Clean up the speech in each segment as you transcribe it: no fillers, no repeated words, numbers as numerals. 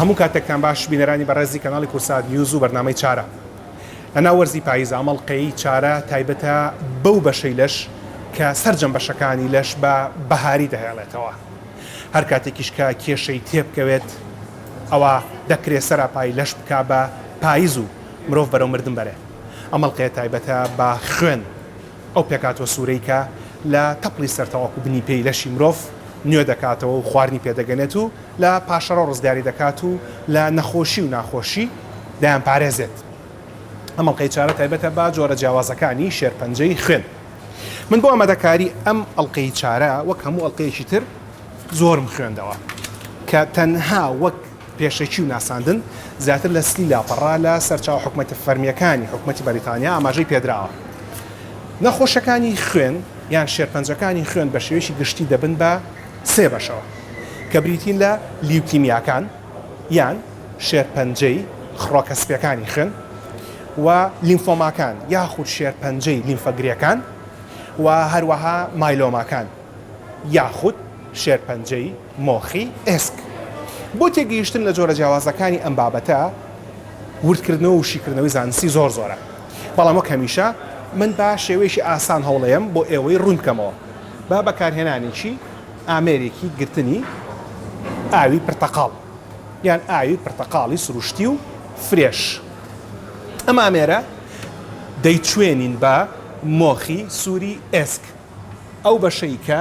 هەموو کاتێکتان باش بینەرانی بەڕێزی کەناڵی کورسات نیوز و بەرنامەی چارە لەناو وەرزی پاییز ئەمەڵقەی چارە تایبەتە بەو بەشەی لەش کە سەرجەم بەشەکانی لەش بە بەهاری دەهێڵێتەوە هەر کاتێکیش کە کێشەی تێبکەوێت ئەوە دەکرێت سەراپای لەش بکا بە پاییز و مرۆڤ بەرەو مردن بەرێ ئەمەڵقەیە تایبەتە بە خوێن ئەو پێکاتوە سوورەی کە لە تەپڵی سەرتەواکو بنی پێی لەشی مرۆڤ نوێ دەکاتەوە و خواردنی پێدەگەنێت و لە پاشەڕە ڕزگاری دەکات و لە نەخۆشی و ناخۆشی دایان پارێزێت ئەمەڵقەی چارە تایبەتە بە جۆرە جیاوازەکانی شێرپەنجەی خوێن من بۆ ئەمەدەکاری ئەم ئەڵلقەی چارە وەک هەموو ئەڵلقەیەکی تر زۆرم خوێندەوە کە تەنها وەک پێشەکی و ناساندن زیاتر لە سلی لاپەڕا لە سەرچاو حکومەتی فەرمیەکانی حکومەتی بەریتانیا ئاماژەی پێدراوە نەخۆشەکانی خوێن یان شێرپەنجەکانی خوێن بە شێوەیەکی گشتی دەبن بە سێ بەشەوە کە بریتین لە لیوکیمیاکان یان شێرپەنجەی خڕۆکەسپیەکانی خوێن و لیمفۆماکان یاخود شێرپەنجەی لیمفەگرێکان و هەروەها مایلۆماکان یاخود شێرپەنجەی مۆخی ئێسک بۆ تێگەیشتن لە جۆرە جیاوازەکانی ئەم بابەتە وردکردنەوە و شیکردنەوەی زانستی زۆرە بەڵام وەک هەمیشە من بە شێوەیەکی ئاسان هەوڵەیەم بۆ ئێوەی ڕوونکەمەوە با بەکارهێنانێکی ئامێرێکی گرتنی ئاوی پرتەقاڵ یان ئاوی پرتەقاڵی سروشتی و فرێش ئەم ئامێرە دەیچوێنین بە مۆخی سووری ئێسک ئەو بەشەی کە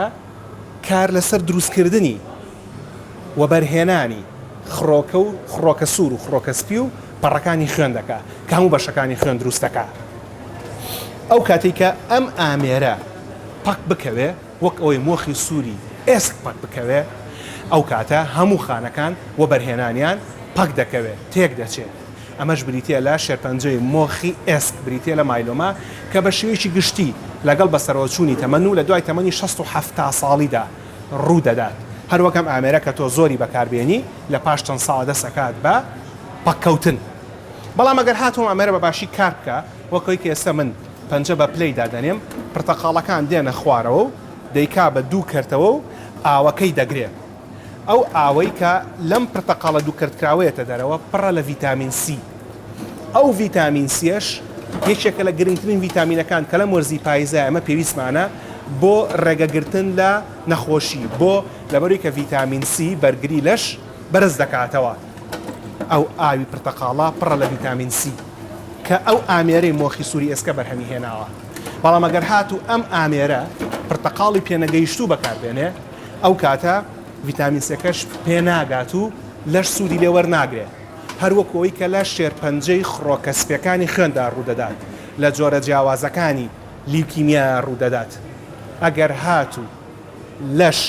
کار لەسەر دروستکردنی و بەرهێنانی خڕۆکە و خڕۆکە سوور و خڕۆکەسپی و پەڕەکانی خوێن دەکا کە هەموو بەشەکانی خوێن دروست دەکا ئەو کاتێک کە ئەم ئامێرە پەک بکەوێ وەک ئەوەی مۆخی سووری ئێسک پەک بکەوێ ئەو کاتە هەموو خانەکان و بەرهێنانیان پەک دەکەوێت تێک دەچێت ئەمەش بریتە لە شێرپەنجەی مۆخی ئێسک بریتە لە مایلۆما کە بە شێوەیەکی گشتی لەگەڵ بەسەرەوەچوونی تەمەن و لە دوای تەمەنی 67 ساڵیدا ڕوو دەدات هەروەکەم ئامێرە کە تۆ زۆری بەکاربێنی لە پاش چەند ساڵ دەسەکات بە پەککەوتن بەڵام ئەگەر هاتووم ئامێرە بەباشی کار بکە وەکەوەی کە ئێستا من پەنجە بە پلەی دادەنێم پرتەقاڵەکان دێنە خوارەوە و دەیکا بە دوو کردەوە و ئاوەکەی دەگرێت ئەو ئاوەی کە لەم پرتەقاڵە دوو کردکراوەیەتە دەرەوە پڕە لە ڤیتامین سی ئەو ڤیتامین سیەش یەکێکە لە گرنگترین ڤیتامینەکان کە لە وەرزی پاییزە ئەمە پێویستمانە بۆ ڕێگەگرتن لە نەخۆشی بۆ لەبەروی کە ڤیتامین سی بەرگری لەش بەرز دەکاتەوە ئەو ئاوی پرتەقاڵە پڕە لە ڤیتامین سی کە ئەو ئامێرەی مۆخی سووری ئێسکە بەرهەمی هێناوە بەڵام ئەگەر هاتوو ئەم ئامێرە پرتەقاڵی پێنەگەیشتوو بەکاربێنێ ئەو کاتە ڤیتامین سەکەش پێناگات و لەش سوودی لێ وەرناگرێت هەروەکەوەی کە لە شێرپەنجەی خڕۆکەسپیەکانی خوێندا ڕوودەدات لە جۆرە جیاوازەکانی لیوکیمیا ڕوودەدات ئەگەر هاتوو لەش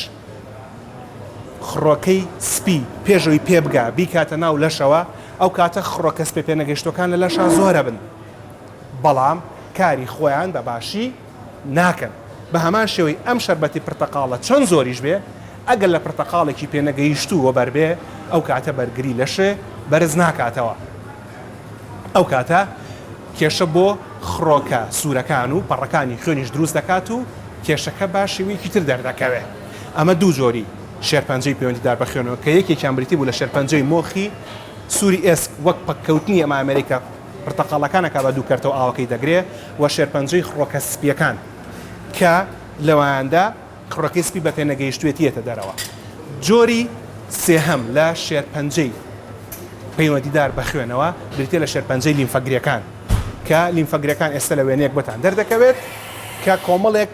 خڕۆکەی سپی پێشەوەی پێبگا بیکاتە ناو لەشەوە ئەو کاتە خڕۆکەسپی پێنەگەیشتەکان لە لەشە زۆرە بن بەڵام کاری خۆیان بەباشی ناکەن بە هەمان شێوەی ئەم شەربەتی پرتەقاڵە چەند زۆریش بێ ئەگەر لە پرتەقاڵێکی پێنەگەیشتووە بەربێ ئەو کاتە بەرگری لەشێ بەرز ناکاتەوە ئەو کاتە کێشە بۆ خڕۆکە سوورەکان و پەڕەکانی خوێنیش دروست دەکات و کێشەکە باشێوەیەکی تر دەردەکەوێت ئەمە دوو جۆری شێرپەنجەی پەیوەندیدار بە خوێنەوە کە یەکێکیان بریتی بوو لە شێرپەنجەی مۆخی سووری ئێسک وەک پەککەوتنی ئەمە ئەمریکا پرتەقاڵەکانەکە بە دوو کەرتەوە ئاوەکەی دەگرێ و شێرپەنجەی خڕۆکە سپیەکان کە لەواندا خڕۆکەی سپی بە پێنەگەیشتوێتیەتە دەرەوە جۆری سێهەم لە شێرپەنجەی پەیوەندیدار بە خوێنەوە بریتە لە شێرپەنجەی لیمفەگرەکان کە لیمفەگرەکان ئێستا لە وێنەیەک بەتان دەردەکەوێت کە کۆمەڵێک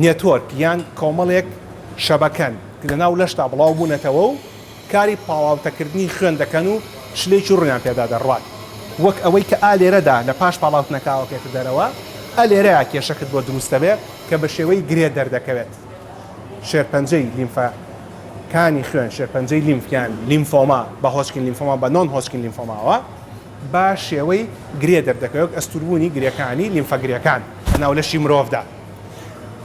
نێتۆرک یان کۆمەڵێک شەبەکەن لەناو لەشتا بڵاو بوونەتەوە و کاری پاڵاوتەکردنی خوێن دەکەن و شلێکی ڕوونیان پێدا دەڕوات وەک ئەوەی کە ئالێرەدا لە پاش پاڵاوتنەکاوەکێتە دەرەوە ئەلێرەیە کێشەکەت بۆ دروستە بێت کە بە شێوەی گرێ دەردەکەوێت شێرپەنجەی لیمفەکانی خوێن شێرپەنجەی لیمفیان لیمفۆما بە هۆچکین لیمفۆما بە نۆن هۆچکین لیمفۆماوە بە شێوەی گرێ دەردەکەوێت ئەستوروبوونی گرێکانی لیمفەگرەکان ناو لەشی مرۆڤدا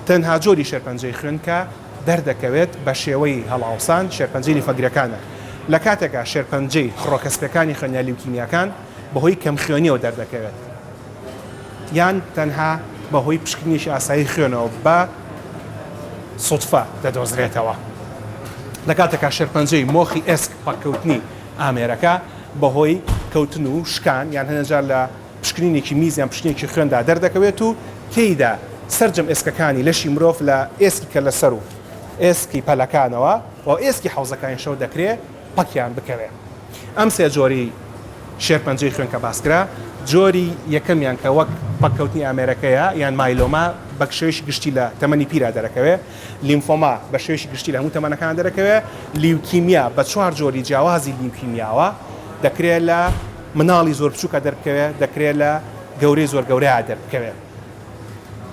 تەنها جۆری شێرپەنجەی خوێن کە دەردەکەوێت بە شێوەی هەڵاوسان شێرپەنجەی لیمفەگرەکانە لە کاتێکە شێرپەنجەی خڕۆکەسپیەکانی خوێنیا لیوکیمیاکان بەهۆی کەم خوێنیەوە دەردەکەوێت یان تەنها بەهۆی پشکنیشی ئاسایی خوێنەوە بە سوتفە دەدۆزرێتەوە لە کاتێکا شێرپەنجەی مۆخی ئێسک پاککەوتنی ئامێرەکە بەهۆی کەوتن و شکان یان هەنەجار لە پشکنینێکی میزیان پشتێکی خوێندا دەردەکەوێت و تێیدا سرجەم ئێسکەکانی لەشی مرۆڤ لە ئێسکی کە لەسەر و ئێسکی پەلەکانەوە و ئێسکی حوزەکانی شەو دەکرێت پەکیان بکەوێت. ئەم سێ جۆری شێرپەنجەی خوێن کە باسکرا جۆری یەکەمیان کە وەک پەککەوتنی ئامێرەکەیە یان مایلۆما بە شێوەیەکی گشتی لە تەمەنی پیرا دەرەکەوێت، لیمفۆما بە شێوەیەکی گشتی لە هەموو تەمەنەکان دەرەکەوێت، لیوکیمیا بە 4 جۆری جیاوازی لیوکیمیاوە دەکرێت لە مناڵی زۆر بچووکە دەربکەوێت، دەکرێت لە گەورەی زۆر گەورەیە دەربکەوێت.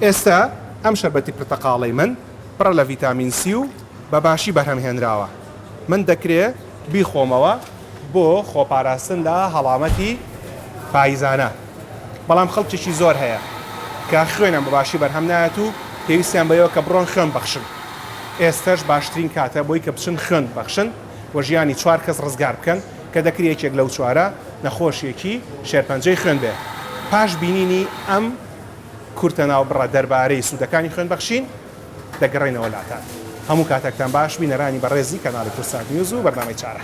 ئێستا ئەم شەربەتی پرتەقاڵەی من پڕە لە ڤیتامین سی و بەباشی بەرهەمهێنراوە. من دەکرێت بیخۆمەوە بۆ خۆپاراستن لە هەڵامەتی پاییزانە. بەڵام خەڵکێکی زۆر هەیە کە خوێنم بەباشی بەرهەم نایەت و پێویستیان بەیەوە کە بڕۆن خوێن بەخشن. ئێستاش باشترین کاتە بۆی کە بچن خوێن بەخشن و ژیانی 4 کەس ڕزگار بکەن کە دەکرێت یەکێک لەو 4 نەخۆشیێکی شێرپەنجەی خوێن بێ. پاش بینینی ئەم کورتە ناوبڕە دەربارەی سوودەکانی خوێن بەخشین دەگەڕێنەوە لاتان. هەموو کاتێکتان باش بینەرانی بەڕێزی کەناڵی کورسات نیوز و بەرنامەی چارە.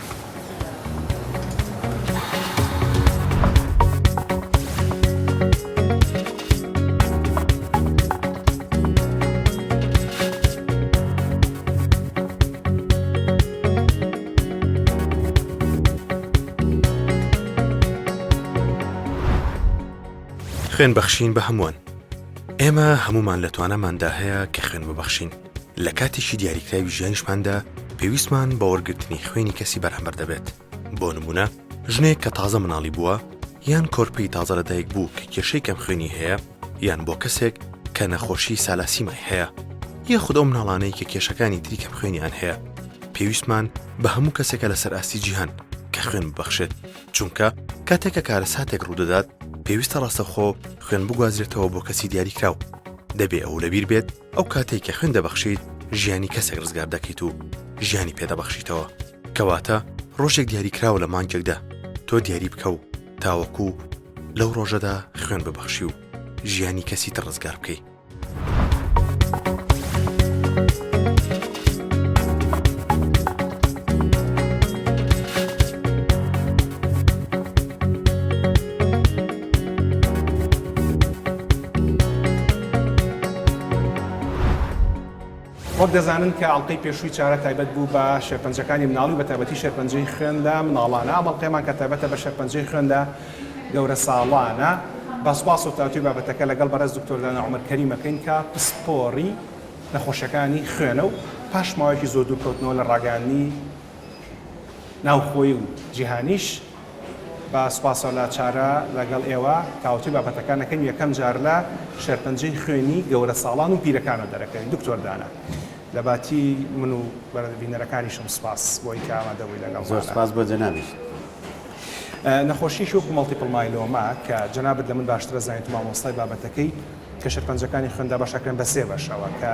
خوێن بەخشین بە هەمووان. ئێمە هەمومان لە توانەماندا هەیە کە خوێن ببەخشین. لە کاتێکی دیاریکراوی ژیانیشماندا پێویستمان بە وەرگرتنی خوێنی کەسی بەرهەمبەر دەبێت. بۆ نمونە ژنێک کە تازە مناڵی بووە یان کۆرپەی تازە لەدایک بوو کە کێشەی کەم خوێنی هەیە یان بۆ کەسێک کە نەخۆشی سالاسیمای هەیە یاخود ئەو مناڵانەی کە کێشەکانی تری کەم خوێنیان هەیە پێویستمان بە هەموو کەسێکە لەسەر ئاستی جیهان کە خوێن ببەخشێت، چونکە کاتێکە کارەساتێک ڕوودەدات پێویستە ڕاستەخۆ خوێن بگوازرێتەوە بۆ کەسی دیاریکراو. دەبێ ئەو لەبیر بێت ئەو کاتێک کە خوێن دەبەخشیت ژیانی کەسێک ڕزگار دەکەیت و ژیانی پێدەبەخشیتەوە. کەواتە ڕۆژێک دیاریکراوە لە مانگێکدا تۆ دیاری بکە و تاوەکو لەو ڕۆژەدا خوێن ببەخشی و ژیانی کەسی تر ڕزگار بکەی. وەک دەزانن کە ئەڵلقەی پێشووی چارە تایبەت بوو بە شێرپەنجەکانی مناڵی بە تایبەتی شێرپەنجەی خوێندا مناڵانە. ئەڵلقەیەمان کە تایبەتە بە شێرپەنجەی خوێندا گەورە ساڵانە. بەسپاس و تاوتوی بابەتەکە لەگەڵ بەڕێز دکتۆر دانا عومەر کەریمەکەین کە پسپۆڕی نەخۆشیەکانی خوێنە و پاش ماوەیەکی زۆر دوورکەوتنەوە لە ڕاگەیاندنی ناوخۆیی و جیهانیش بە سوپاسە لە چارە لەگەڵ ئێوە تاوتوی بابەتەکانەکەن یەکەم جار لە شێرپەنجەی خوێنی گەورە ساڵان و پیرەکانە دەرەکەین. دکتۆر دانا لە باتی من و بەرەبینەرەکانیشم سپاس بۆی کە ئامادەبووی لەگەڵ. زۆر سپاس بۆ جەنابیش. نەخۆشیش وەکو مەڵتیپڵ مایلۆما کە جەنابەت لە من باشترە زانیت و مامۆستای بابەتەکەی کە شێرپەنجەکانی خوێندا بەشەکەن بە 3 بەشەوە کە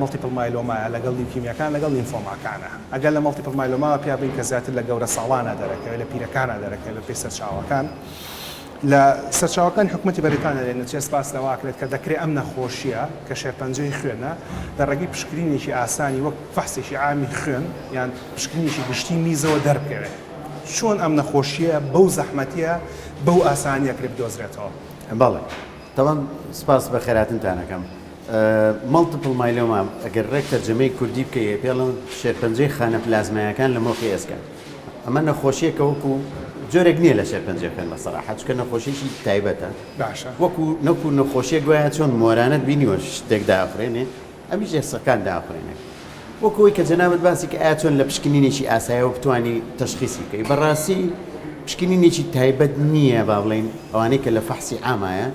مەڵتیپڵ مایلۆمایە لەگەڵ لیوکیمیاکان لەگەڵ لیمفۆماکانە. ئەگەر لە مەڵتیپڵ مایلۆما پیا بین کە زیاتر لە گەورە ساڵانە دەرەکەوێت لە پیرەکانە دەرەکەوێت بە پێی سەرچاوەکان. لە سەرچاوەکانی حکوومەتی بەریتانیا لێنەچێ سپاس لەواکرێت کە دەکرێت ئەم نەخۆشیە کە شێرپەنجەی خوێنە لە ڕێگەی پشکنینێکی ئاسانی وەک فەحسێکی عامی خوێن یان پشکنینێکی گشتی میزەوە دەربکەوێت. چۆن ئەم نەخۆشیە بەو زەحمەتیە بەو ئاسانیە کرێ بدۆزرێتەوە؟ بەڵێ تەواو سپاس بە خێراتنتانەکەم. مەڵتیپڵ مایلۆما ئەگەر ڕێک تەرجەمەی کوردی بکەیە پێڵم شێرپەنجەی خانە پلازمایەکان لە مۆخی ئێسکە. ئەمە نەخۆشیەکە وەکو جۆرێک نییە لە شێرپەنجە خوێن بە سەراحەت چونکە نەخۆشیێکی تایبەتە. باشە وەکو نەخۆشیە گوایە چۆن مۆرانەت بینیوە شتێک داخورێنێ ئەمیش ئێسەکان داخورێنێ. وەکەوەی کە جەنابەت باسی کە ئایا چۆن لە پشکنینێکی ئاساییەوە بتوانی تەشخیصی بکەی. بەڕاستی پشکنینێکی تایبەت نییە با بڵێن ئەوانەی کە لە فەحسی عامایە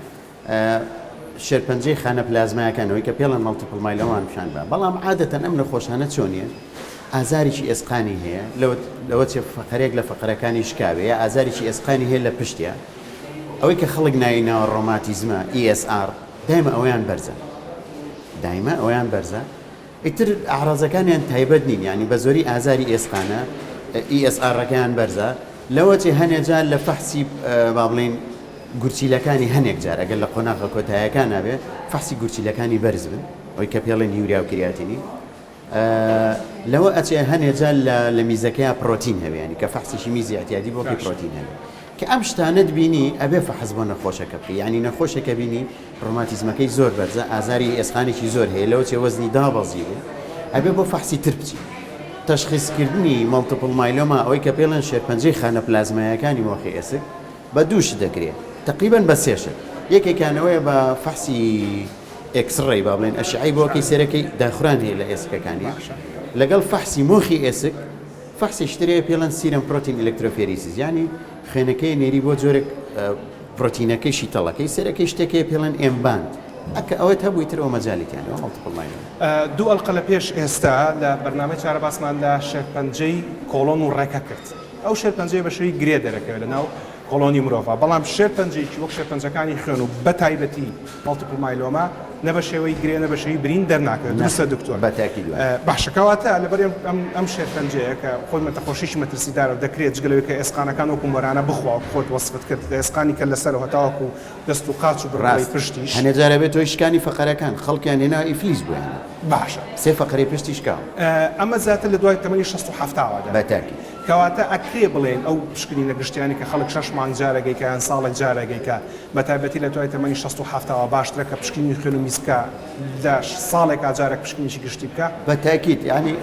شێرپەنجەی خانە پلازمایەکانەوەی کە پێڵەن مەڵتیپڵ مایلۆمان پیشان بە. بەڵام عادەتەن ئەم نەخۆشانە چۆنیە؟ ئازاریی ئێسقانی هەیە لەوە چێ فەقەرێک لە فەقەرەکانی شکاوەیە ئازاریی ئێسقانی هەیە لە پشتیە. ئەوەی کە خەڵک ناوینەوە ڕۆماتیزمە ESR دایمە ئەویان بەرزە. دایمە ئەویان بەرزە. ئیتر ئاعرازەکانیان تایبەت نین، ینی بە زۆری ئازاری ئێسقانە ESR-ەکەیان بەرزە. لەوە چێ هەنێجار لە فەحسی با بڵێن گورچیلەکانی هەنێک جار ئەگەر لە قۆناغە کۆتاییەکان نابێ فەحسی گورچیلەکانی بەرز بن ئەوەی کە پێڵێن یوریا و کریاتینی. لەوە ئەچێ هەنێجا لە میزەکەیان پرۆتین هەبێ ینی کە فەحسیشی میزی احتیاجی بۆ پرۆتین هەبێ کە ئەم شتانت بینی ئەبێ فەحس بۆ نەخۆشەکە بکەی ینی نەخۆشەکە بینی ڕۆماتیزمەکەی زۆر بەرزە ئازاری ئێسقانێکی زۆر هەیە لەوە چێ وەزنی دابەزی بێ ئەبێ بۆ فەحسی تر بچی تەشخیصکردنی مالتیپل مایلۆما ئەوەی کە پێڵەن شێرپەنجەی خانە پلازمایەکانی مۆخی ئێسک بە دووش دەکرێت تقریبا بە سێشت یەکێکانەوەیە بە فەحسی ئەکسڕێی با بڵێن ئەشعەی بۆکەی سێرەکەی داخوران هەیە لە ئێسکەکانی لەگەڵ فەحسی مۆخی ئێسک فەحسی شترەیە پێڵەن سیرم پرۆتین ئلکترۆفێریسیس ینی خوێنەکەی نێری بۆ جۆرێک پرۆتینەکەی تەڵەکەی سێرەکەی شتێکی پێڵەن ئێمباند ئەکە ئەوەت هەبووی تر ئەو مەجالیتیانەوە مالتیپل مایلۆما دوو ئەڵقە لە پێش ئێستا لە بەرنامەی چارە باسمان لە شێرپەنجەی کۆڵۆن و ڕێکە کرد ئەو شێرپەنجەی بەشەوەی گرێ دەرەکەوێت لەناو کۆڵۆنی مرۆڤ بەڵام شێرپەنجەیەکی وەک شێرپەنجەکانی خوێن و بە تایبەتی مالتیپل مایلۆما نە بە شێوەی گرێ نە بە شێوەی برین دەرناکەوێت درستە دکتۆر باشەکەواتە لەبەر ئەم شێرپەنجەیە کە خۆی مەتەخۆشیشی مەترسیدارە دەکرێت جگەلەوەی کە ئێسقانەکان وەکو مۆرانە بخوا و خۆت وەسفت کرد ئێسقانی کە لەسەرەوە تاوەکو دەست و قاچ و بڕای پشتیش هەنێ جارە بێت تۆی شکانی فەقەرەکان خەڵکیان هێنا ئیفلیس بوویان باشە سێ فەقەرەی پشتی شکاو ئەمە زیاتر لە دوای تەمەنی 67 بەتاکی کەواتە ئەکرێ بڵێن ئەو پشکنینە گشتیانی کە خەڵک 6 مانگ جارەگەیکە یان ساڵێک جارەگەیکە بە تایبەتی لە دوای تەمەنی 67 باشترە کە پشکنی خوێن و میسکە لە ساڵێک جارێک پشکنیشی گشتی بکە بە تاکید ینی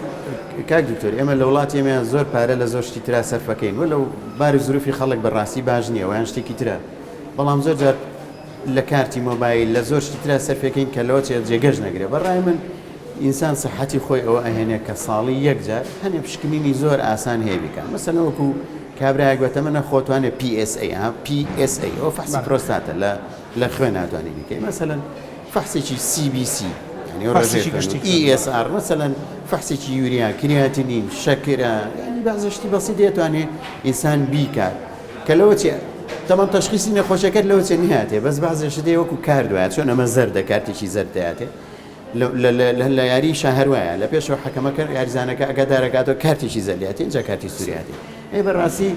کاک دکتۆر ئێمە لە وڵاتی ئێمەیان زۆر پارە لە زۆر شتی ترا سەرفەکەین وەلەو باری زروفی خەڵک بەڕاستی باش نییە ویان شتێکی ترە بەڵام زۆر جار لە کارتی مۆبایل لە زۆر شتی ترا سەرفەکەین کە لەوە جێگەش نەگرێت بەڕای من ئینسان سەحەتی خۆی ئەوە ئەهێنێ کە ساڵی یەکجار هەنێ پشکنینی زۆر ئاسان هەیە بکەن مەسەلەن وەکو کابراایە گوتە منە خۆتوانێت PSA ئەو فەحسی پرۆستاتە لە خوێن ناتوانێت بکەی مەسەلەن فەحسێکی CBC ESR مەسەلەن فەحسێکی یوریا کریاتینین شەکرە ینی بەزشتی بەسی دێتوانێت ئینسان بیکات کە لەوە چێ تەمام تەشخیصی نەخۆشەکەت لەوە چێ نهاتێ بەس بەزێش دێ وەکو کار دوایە چۆن ئەمە زەردە کارتێکی زەرد دەهاتێ لە یاری شاهروایە لە پێشەوە حەکەمەکە یاریزانەکە ئەگادارەکاتەوە کارتێکی زەردیاتی اینجا کارتی سووریاتی ئەی بەڕاستی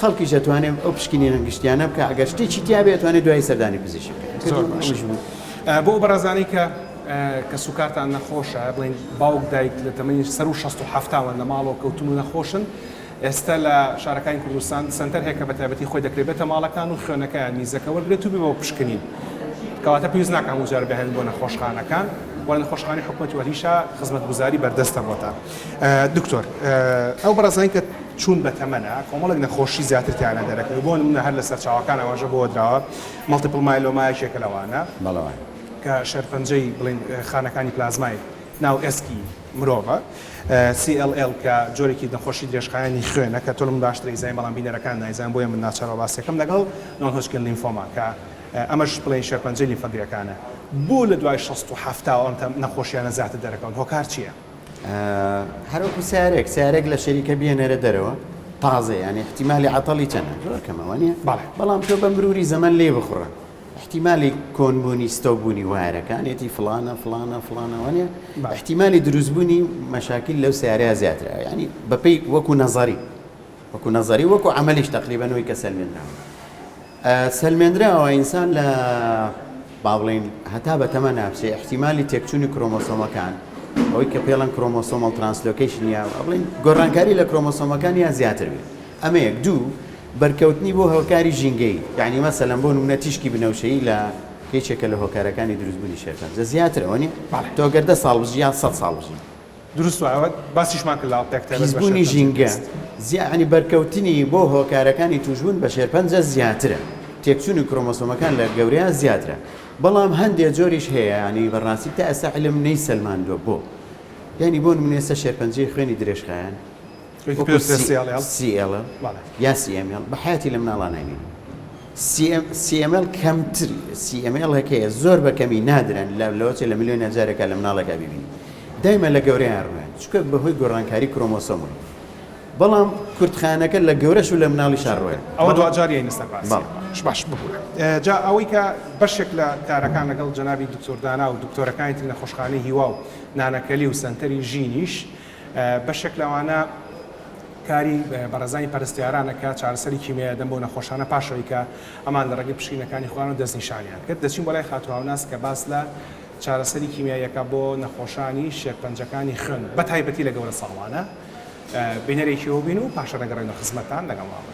خەڵکی دەتوانێت ئەو پشکنینە گشتیانە بکە ئەگەر شتێکی تیا بێتوانێت دوای سەردانی پزیشکی بۆ بەڕێزانەی کە سوکارتان نەخۆشە بڵین باوک دایک لە تەمەنی 67 لە ماڵەوە کەوتون و نەخۆشن ئێستا لە شارەکانی کوردستان سنتەر هەیە کە بە تایبەتی خۆی دەکرێتە ماڵەکان و خوێنەکەیان میزەکە وەرگێت و بێەوە پشکنین کەواتە پێویست ناکە هەموو جار بهێن بۆ نەخۆشخانەکان وە نەخۆشخانەی حکوومەتی وەریشە خزمەتگوزاری بەردەستە بۆتان دکتۆر ئەو بەڕێزانەی کە چوون بە تەمەنە کۆمەڵێک نەخۆشی زیاتریانە دەرەکەوێت بۆ نمونە هەر لەسەر چاوەکان ئەوەژە بۆ درراوە مالتیپل مایلۆمایەکێکە لەوانە کە شێرپەنجەی بڵین خانەکانی پلازمای ناو ئێسکی مرۆڤە CLL کە جۆرێکی نەخۆشی درێژخایانی خوێنە کە تۆ لەم باشتر ئیزای بەڵام بینەرەکان نایزان بۆیە من ناچارەوە باسیەکەم لەگەڵ نۆن-هۆجکین لیمفۆما کە ئەمەش بڵێن شێرپەنجەی لیمفەگرەکانە بۆ لە دوای 67 ئەم نەخۆشیانە زیاتر دەرەکەون هۆکار چییە؟ هەروەکو سیارێک لە شەریکە بێنەرە دەرەوە تازە یانی احتیمالی عەتەڵی چەندە زۆر کەمەوە نییە بەڵام تۆ بە مروری زەمن لێ بخوڕە احتیمالی کۆنبوونی ستۆبوونی وایرەکانێتی فلانە وانە احتیمالی دروستبوونی مەشاکل لەو سیارەیە زیاترە ینی بەپێی وەکو نەزەری وەکو عەمەلیش تەقریبەن ئەوەی کە سەلمێنراوە ئینسان لە با بڵێن هەتا بە تەمە ناپچێ احتیمالی تێکچوونی کرۆمۆسۆمەکان ئەوەی کە پێڵەن کرۆمۆسۆمەڵ ترانسلۆکیشن یا بڵێن گۆڕانکاری لە کرۆمۆسۆمەکان یا زیاتر بێت ئەمە یەک دوو بەرکەوتنی بۆ هۆکاری ژینگەی یعنی مەسەلەن بۆ نمونە تیشکی بنەوشەیی لە کێچێکە لە هۆکارەکانی دروستبوونی شێرپەنجە زیاترەوە نیە تۆ گەر 10 ساڵ بژی یا 100 ساڵ بژی دروستوە باسیشمان کرد لە پیسبوونی ژینگە ینی بەرکەوتنی بۆ هۆکارەکانی توشبوون بە شێرپەنجە زیاترە تێکچوونی کرۆمۆسۆمەکان لە گەورەیان زیاترە بەڵام هەندێک جۆریش هەیە ینی بەڕاستی تا ئێستا علم نەی سەلماندووە بۆ یعنی بۆ نمونە ئێستا شێرپەنجەی خوێنی درێژخایەن CLL یا CML بە حیاتی لە مناڵان ناینین CML کەمتر CML هەکەیە زۆر بەکەمی نادرن لەوەچێ لە ملیۆن هەزارێکە لە مناڵەکە ببینی دایمە لە گەورەیان ڕوێن چونکە بەهۆی گۆڕانکاری کرۆمۆسۆمە بەڵام کورتخانەکە لە گەورەش و لە مناڵیشان ڕوێن ئەوە دوجاریە نیستە باش ببوورە جا ئەوەی کە بەشێک لە کارەکان لەگەڵ جەنابی دکتۆردانا و دکتۆرەکانی تر نەخۆشخانەی هیوا و نانەکەلی و سنتەری ژینیش بەشێک لەوانە کاری بەڕێزانی پەرستیارانەکە چارەسەری کیمیایی دەم بۆ نەخۆشانە پاشەوەی کە ئەمان لە ڕێگەی پشکنینەکانی خۆیان و دەستنیشانیان کرد دەچین بۆ لای خاتوهاوناس کە باس لە چارەسەری کیمیاییەکە بۆ نەخۆشانی شێرپەنجەکانی خوێن بە تایبەتی لە گەورە ساڵانە بینەرێکیەوە بین و پاشە دەگەڕێنە خزمەتان لەگەڵماوە.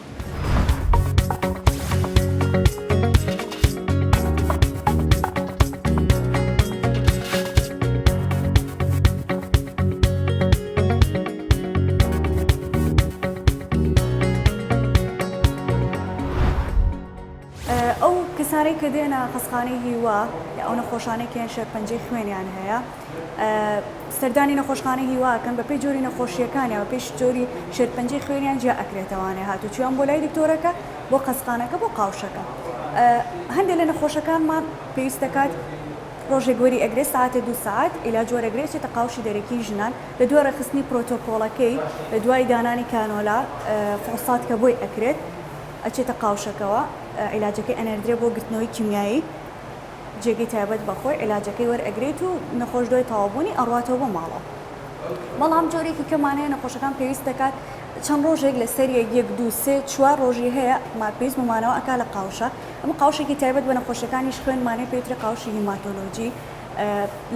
ئەو کەسانەی کە دێنە خەسخانەی هیوا یا ئەو نەخۆشانێکیان شێرپەنجەی خوێنیان هەیە سەردانی نەخۆشخانەی هیواکەن بە پێی جۆری نەخۆشیەکانیەوە پێش جۆری شێرپەنجەی خوێنیان جیا ئەکرێتەوانێ هاتوچیان بۆ لای دکتۆرەکە بۆ قەسخانەکە بۆ قاوشەکە. هەندێک لە نەخۆشەکانمان پێویست دەکات ڕۆژێک وەری ئەگرێت ساعتە 2 ساعت ئیلا جۆرەگرێت چێتە قاوشی دەرەکی ژنان لە دوای ڕێخستنی پرۆتۆکۆڵەکەی لە دوای دانانی کانۆلا فۆسات کە بۆی ئەکرێت ئەچێتە قاوشەکەەوە عیلاجەکەی ئەنەردرێ بۆ گرتنەوەی کیمیایی جێگەی تایبەت بەخۆی عیلاجەکەی وەرئەگرێت و نەخۆش دوای تەواوبوونی ئەڕواتەوە بۆ ماڵەوە. بەڵام جۆرێکی کەمانەیە نەخۆشەکان پێویست دەکات چەند ڕۆژێک لە سەریە 1 2 3 4 ڕۆژی هەیە پێویست بمانەوە ئەکا لە قاوشە ئەمە قاوشێکی تایبەت بە نەخۆشەکانیش خوێنمانەی پێوترێ قاوشی هیماتۆلۆجی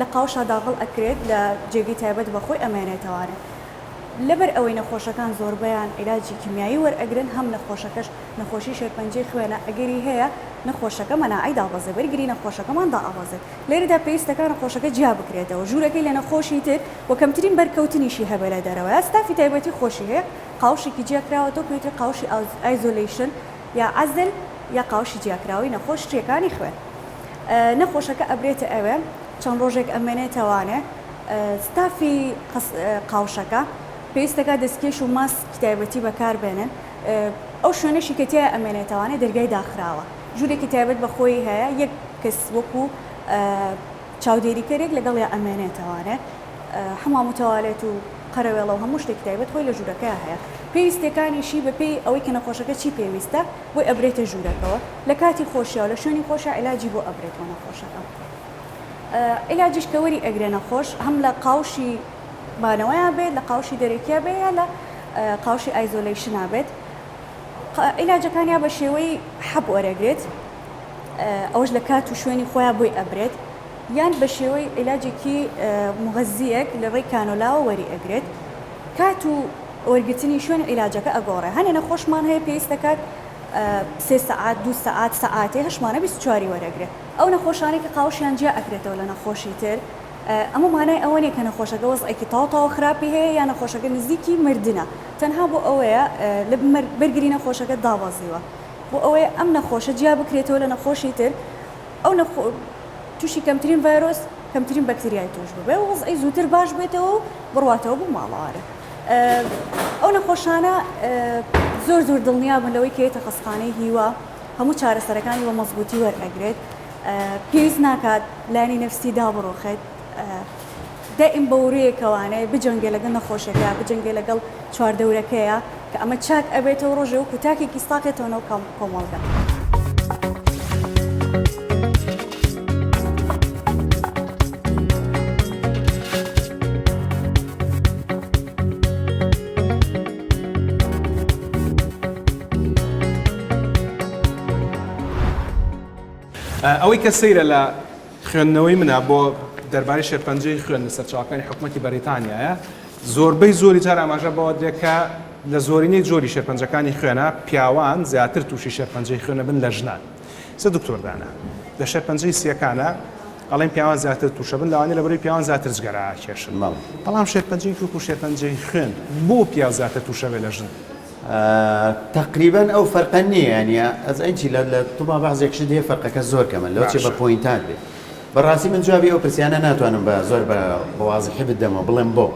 لە قاوشە داغڵ ئەکرێت لە جێگەی تایبەت بەخۆی ئەمێنێتەوارە. لەبەر ئەوەی نەخۆشەکان زۆربیان عیلاجی کیمیایی وەرئەگرن هەم نەخۆشەکەش نەخۆشی شێرپەنجەی خوێنە ئەگەری هەیە نەخۆشەکە مەناعی دابەزێ بەرگری نەخۆشەکەمان دائەبەزێت لێرەدا پێویستەکە نەخۆشەکە جیا بکرێتەوە ژوورەکەی لە نەخۆشی تر وە کەمترین بەرکەوتنیشی هەبێ لە دەرەوە ستافی تایبەتی خۆشی هەیە قاوشێکی جیاکراوەتەوە پێوترێ قاوشی ئایزۆلیشن یا عەزل یا قاوشی جیاکراوی نەخۆشیەکانی خوێن. نەخۆشەکە ئەبرێتە ئەوێ چەند ڕۆژێک ئەمێنێتەوانێ ستافی قاوشەکە پێویستەکە دەستکێش و ماسکی تایبەتی بەکاربێنن ئەو شوێنەشی کە تیا ئەمێنێتەوانێ دەرگای داخراوە ژوورێکی تایبەت بەخۆی هەیە یەک کەس وەکو چاودێریکەرێک لەگەڵ ئەمێنێتەوانێ هەموو متەوالێت و قەرەوێڵە و هەموو شتێکی تایبەت خۆی لە ژوورەکە هەیە پێویستەکانیشی بەپێی ئەوەی کە نەخۆشەکە چی پێویستە بۆی ئەبرێتە ژوورەکەەوە لە کاتی خۆشیەوە لە شوێنی خۆشە عیلاجی بۆ ئەبرێتەوە نەخۆشەکە. عیلاجیش کە وەری ئەگرێ نەخۆش هەم لە قاوشی بانەوەیان بێت لە قاوشی دەرەکیە بێ یا لە قاوشی ئایزۆلیشنە بێت عیلاجەکانیان بە شێوەی حەب وەرەگرێت ئەوەش لە کات و شوێنی خۆیان بۆی ئەبرێت یان بە شێوەی عیلاجێکی مغەزیەک لە ڕێی کانۆلاوە وەری ئەگرێت کات و وەرگرتنی شوێن عیلاجەکە ئەگۆڕێ هەنێ نەخۆشمان هەیە پێویست دەکات 3 ساعات 2 ساعات ساعاتێ هەشمانە 24 وەرەگرێت ئەو نەخۆشانی کە قاوشیان جیا ئەکرێتەوە لە نەخۆشی تر ئەمە مانای ئەوە نیە کە نەخۆشەکە وەزعێکی تاوتەوە خراپی هەیە یان نەخۆشەکە نزیکی مردنە تەنها بۆ ئەوەیە لە بەرگری نەخۆشەکە داوازیوە بۆ ئەوەیە ئەم نەخۆشە جیا بکرێتەوە لە نەخۆشی تر ئەو تووشی کەمترین ڤایرۆس کەمترین بەکتریای توش ببێ و وەزعی زووتر باش بێتەوە و بڕواتەوە بوو ماڵەوارە. ئەو نەخۆشانە زۆر دڵنیا بن لەوەی کە خەسخانەی هیوا هەموو چارەسەرەکانی وە مەزبوطی وەرئەگرێت پێویست ناکات لانی نەفسی دابڕۆخێت دائیم بەورەیەکەوانەیە بجەنگێ لەگەڵ نەخۆشەکە بجەنگێ لەگەڵ چواردەورەکەیە کە ئەمە چاک ئەبێتەوە ڕۆژێ و کوتاکێکی ساقێتەوە کۆمەڵگە. ئەوەی کە سەیرە لە خوێندنەوەی منە بۆ دەربارەی شێرپەنجەی خوێن لە سەرچاوەکانی حکوومەتی بەریتانیایە زۆربەی زۆری جار ئاماژە بەوە درێکە لە زۆرینەی جۆری شێرپەنجەکانی خوێنە پیاوان زیاتر تووشی شێرپەنجەی خوێنە بن لە ژنان سە دکتۆردانە لە شێرپەنجەی سیەکانە ئەڵێن پیاوان زیاتر تووشە بن لەوانەیە لەبەرەوەی پیاوان زیاتر جگەرە کێشن بەڵام شێرپەنجەی وەکو شێرپەنجەی خوێن بۆ پیاو زیاتر تووشە بێ لە ژن تقریبا ئەو فەرقە نییە یانە ئەس ئەنجی لە توما بەعزێکشت هەیە فەرقەکە زۆر کەمە لەو چێ بە پۆینتات بێت بەڕاستی من جوابی ئەو پرسیانە ناتوانم بە زۆر بە واضحی بدەمەوە بڵێم بۆ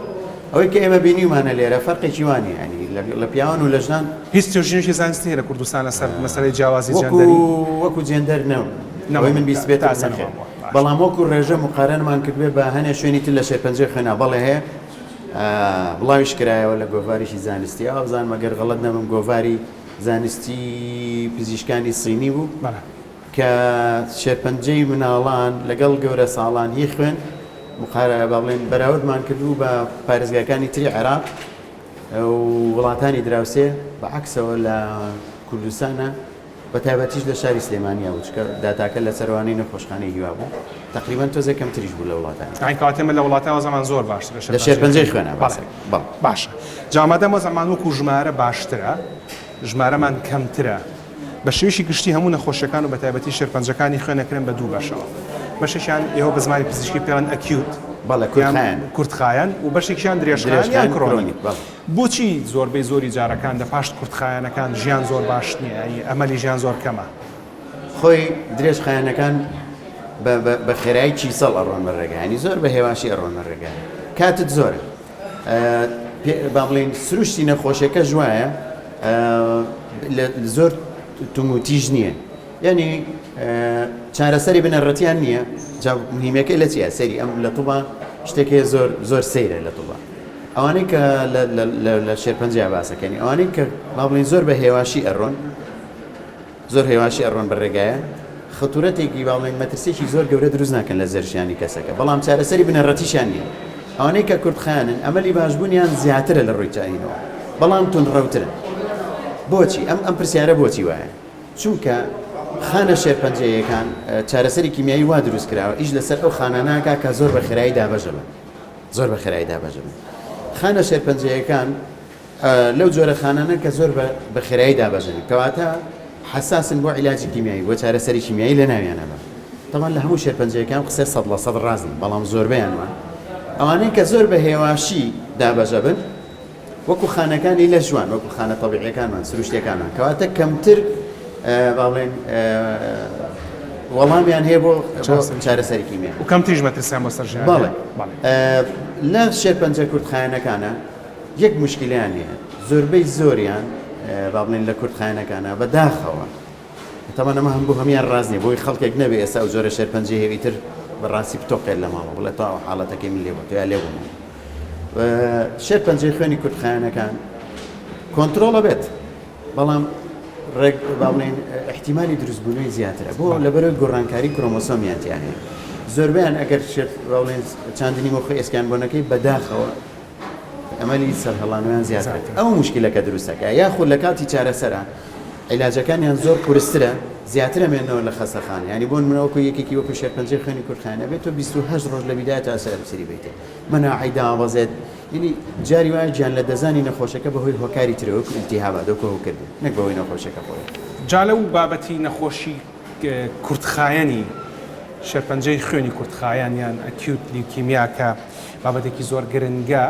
ئەوەی کە ئێمە بینیمانە لێرە فەرقێکی وانە ینی لە پیاوان و لە ژنان هیچ توێژینێکی زانستی لە کوردستانە سەر مەسەلەی جیاوازی جەندەری وەکو جێندەر نەوەی من بیست بێتە نەخێر بەڵام وەکو ڕێژە مقارنمان کردوێ بە هەنێ شوێنی تر لە شێرپەنجەی خوێنە بەڵێ هەیە بڵاویش کرایەوە لە گۆڤاریشی زانستی ئەوزان مەگەر غەڵەت نەبم گۆڤاری زانستی پزیشکانی سینی بوو کە شێرپەنجەی مناڵان لەگەڵ گەورە ساڵان هی خوێن مقارە بڵێن بەراوردمان کردو بە پارێزگاکانی تری عێراق و وڵاتانی دراوسێ بەعکسەوە لە کوردستانە بە تایبەتیش لە شاری سلێمانیا و چکە داتاکە لە سەروانەی نەخۆشخانەی هیوا بوو تقریبان تۆزێک کەمتریش بوو لە وڵاتانی ئاین کاتێمە لە وڵاتەوە زەمان زۆر باشتر لە شێرپەنجەی خوێنە باشە جامادەمە زەمان وەکو ژمارە باشترە ژمارەمان کەمترە بە شێوشی گشتی هەموو نەخۆشیەکان و بە تایبەتی شێرپەنجەکانی خوێنەکرێن بە دوو بەشەوە بەشێکیان ئێوە بە زمانی پزیشکی پێیان ئەکیوت کورتخایەن و بەشێکیان درێژخایان کڕۆنی بۆچی زۆربەی زۆری جارەکان لە پاش کورتخایەنەکان ژیان زۆر باش نییە ئەمەلی ژیان زۆر کەمە خۆی درێژخایەنەکان بە خێرایی چیسەڵ ئەڕۆن بە ڕێگەیانی زۆر بە هێواشی ئەڕۆن بە ڕێگە کاتت زۆرە با بڵین سروشتی نەخۆشیەکە ژوایە زۆر توموتیژ نییە یعنی چارەسەری بنەڕەتیان نییە مهمەکەی لە چیە سەری ئەم لە تووبە شتێکی زۆر سەیرە لە تووبە ئەوانەی کە لە شێرپەنجە باسەکەنی ئەوانەی کە با بڵین زۆر بە هێواشی ئەڕۆن زۆر هێواشی ئەڕۆن بە ڕێگایە خەتورەتێکی با بڵین مەترسێکی زۆر گەورە دروست ناکەن لە زەرشیانی کەسەکە بەڵام چارەسەری بنەڕەتیشان نییە ئەوانەی کە کورتخایەنن ئەمەلی باشبوونیان زیاترە لە ڕووی چاینەوە بەڵام تونڕەوترن بۆچی ئەم پرسیارە بۆچی وایە چونکە خانە شێرپەنجەیەکان چارەسەری کیمیایی وا دروست کراوە ئیش لەسەر ئەو خاناناکە کە زۆر بە خێرایی دابەژە بن زۆر بە خێرایی دابەژە بن خانە شێرپەنجەیەکان لەو جۆرە خانانە کە زۆر بە خێرایی دابەژن کەواتە حساسن بۆ عیلاجی کیمیایی بۆ چارەسەری کیمیایی لە ناویانەوە طبعا لە هەموو شێرپەنجەیەکان قسە 100% ڕازن بەڵام زۆربەیان وە ئەوانەی کە زۆر بە هێواشی دابەژە بن وەکو خانەکانی لە ژوان وەکو خانە تەبیعیەکانمان سروشتەکانمان کەواتە کەمتر باڵێن وەڵامیان هەیە بۆ چارەسەری کیمیایی و کەمتریش مەترسیان بۆ سەرژیان بەڵێ لە شێرپەنجە کورتخایەنەکانە یەک موشکیلیان هەیە زۆربەی زۆریان با بڵێن لە کورتخایەنەکانە بەداخەوە تەمان ئەمە هەم بۆ هەمیان ڕاز نییە بۆی خەڵکێک نەبێ ئێستا و جۆرە شێرپەنجە هێویتر بەڕاستی بتۆقێت لە ماڵەوە بڵێت تاوە حاڵەتەکەی من لێ بوو یا لێ بووم شێرپەنجەی خوێنی کورتخایەنەکان کۆنتڕۆڵە بێت بەڵام ڕێک با بڵێن احتیمالی دروستبوونەوەی زیاترە بۆ لەبەرەوەی گۆڕانکاری کرۆمۆسۆمیان تیان هەیە زۆربیان ئەگەر با بڵێن چاندنی مۆخی ئێسکانبوونەکەی بەداخەوە ئەمەلی سەرهەڵانەوەیان زیاتر ئەو مشکلەکە دروستەکە یاخود لە کاتی چارەسەرە عیلاجەکانیان زۆر قورسترە زیاترە مێنەوە لە خەسەخانە ینی بۆ نمونەوەکو یەکێکی وەکو شێرپەنجەی خوێنی کورتخایەنە بێت تۆ 28 ڕۆژ لە بیدایە تا سەرسەری بیتێ مەناعی داوەزێت ینی جاری وایە گیان لە دەزانی نەخۆشەکە بەهۆی هۆکاری ترەوە وەکو ئیلتیهابات وەکو هۆکردن نەک بەهۆی نەخۆشەکە خۆی جا لەو بابەتی نەخۆشی کورتخایەنی شێرپەنجەی خوێنی کورتخایەن یان ئەکیوت لیوکیمیا کە بابەتێکی زۆر گرنگە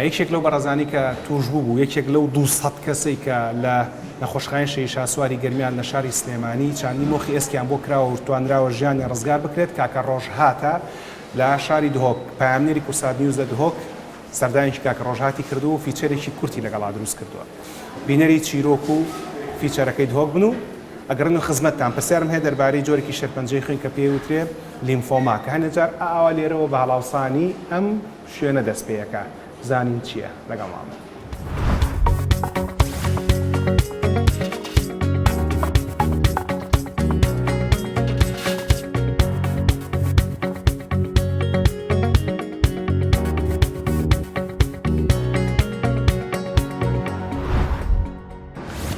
یەکێک لەو بەڕێزانی کە توش بوو یەکێک لەو 200 کەسەی کە لە نەخۆشخانەی شەیشا سواری گەرمیان لە شاری سلێمانی چاندی مۆخی ئێسکیان بۆ کراوە و توانراوە ژیانی ڕزگار بکرێت کاکە ڕۆژهاتە لە شاری دهۆک پایامنێری کورسات نیوز لە دهۆک سەردانێکی کاکە ڕۆژهاتی کردو و فیچەرێکی کورتی لەگەڵا دروست کردووە بینەری چیرۆک و فیچەرەکەی دهۆک بن و ئەگەڕن و خزمەتتان پرسیارم هەیە دەربارەی جۆرێکی شێرپەنجەی خوێن کە پێی وترێ لیمفۆما کە هەنێجار ئاوا لێرەوە بە هەڵاوسانی ئەم شوێنە دەست پێیەکە زانین چییە لەگەڵام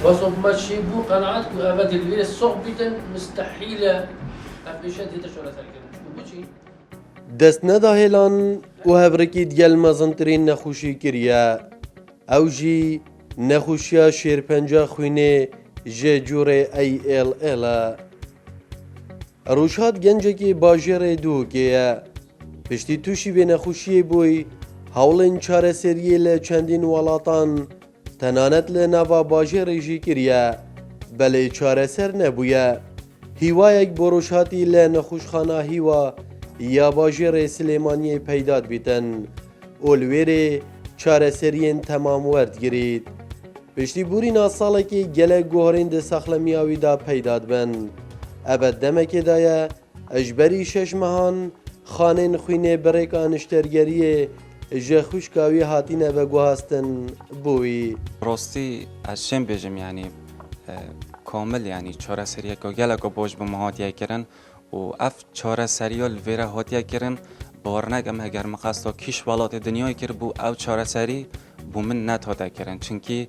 وصف ماشي بو قناعات وابد الفيروس صعبة مستحيلة ابيشات تشعر ذلك بوچی دەست نەداهێلان و هەبرێکی دیگەل مەزنترین نەخۆشی کردە ئەو ژی نەخۆشیە شێرپەنجە خوێنێ ژێ جوورێ ALLە ڕۆژهات گەنجێکی باژێڕێ دووکەیە پشتی تووشی بێ نەخۆشیە بووی هەوڵێن چارەسەریە لە چەندین وڵاتان تەنانەت لە ناوا باژێڕێژی کردە بەلێ چارەسەر نەبووە هیوایەک بۆ ڕۆژهاتی لە نەخۆشخانە هیوا یا باژێڕێ سلێمانیە پەیداد بیتن ئۆلوێرێ چارەسەریên تەمام وەردگریت پشتی بوورینە ساڵێکی gelek گۆهرên di sexlemiya da peydad bin ebed demekêdaye eşberî 6 mehan xanên xwînê birêka niştergeriyê ji xwişka wî hatîne veguhastin bû wî rostî ez şêm bêjim yanî komil yanî çareseriyeka geleka boş bi me hatiye kirin û ev çareseriya li vêre hatiye kirin bawarnek em heger me qasta kîş welatê dinyayê kir bû ew çareserî bû min net hate kirin çunkî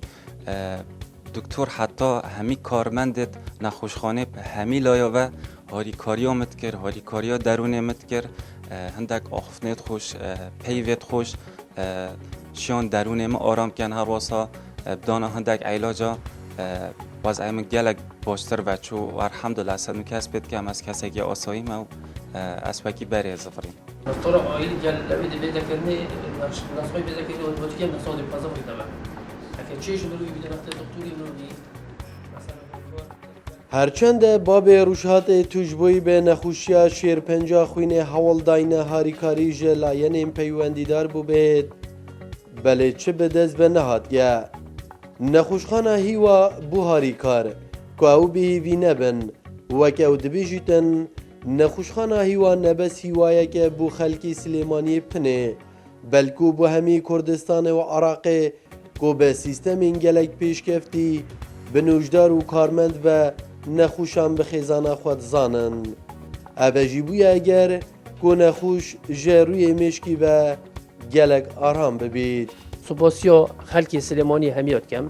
دکتر حتی همی کارمندت نخوشخانه همی لایه و هاریکاریا مت کرد، هاریکاریا درونه مت کرد، هندک آخفنت خوش، پیوت خوش، شیان درونه ما آرام کن هر واسا بدانا هندک علاجا وضعی من گلک باشتر و چو و الحمدلله صد مکسبت که هم از کسی که آسایی ما اسبکی بری زفرین. دكتور عائل قال لا بدي بيذكرني نصوي بيذكرني والبوتيكا من صادق قصف تمام لكن شيء شو بيقولوا بدنا نختار دكتوري منو هرچند باب روشهات توجبوی به نخوشیا شیرپنجا خوینه هەوڵداینە هاریکاری ژە لایەنێن پەیوەندیدار بوو بێت بەلێ چ بەدەست بە نەهاتگە نەخوشخانە هیوا بوو هاریکار کو ئەو بهیوی نەبن وەک ئەو دبیژیتن نەخوشخانە هیوا نەبەس هیوایەکە بوو خەلکی سلێمانی پنێ بەلکو بۆ هەمی کوردستانە و عراقێ کو بە سیستەمین گەلێک پێشکەفتی بنوژدار و کارمەند بە نەخوشان بخێزانە خۆت زانن ئەبەژی بوویە ئەگەر کۆ نەخوش ژە ڕوویە مێشکی بە گەلێک ئارام ببیت سوپاسیا خەلکی سلێمانی هەمیات کەم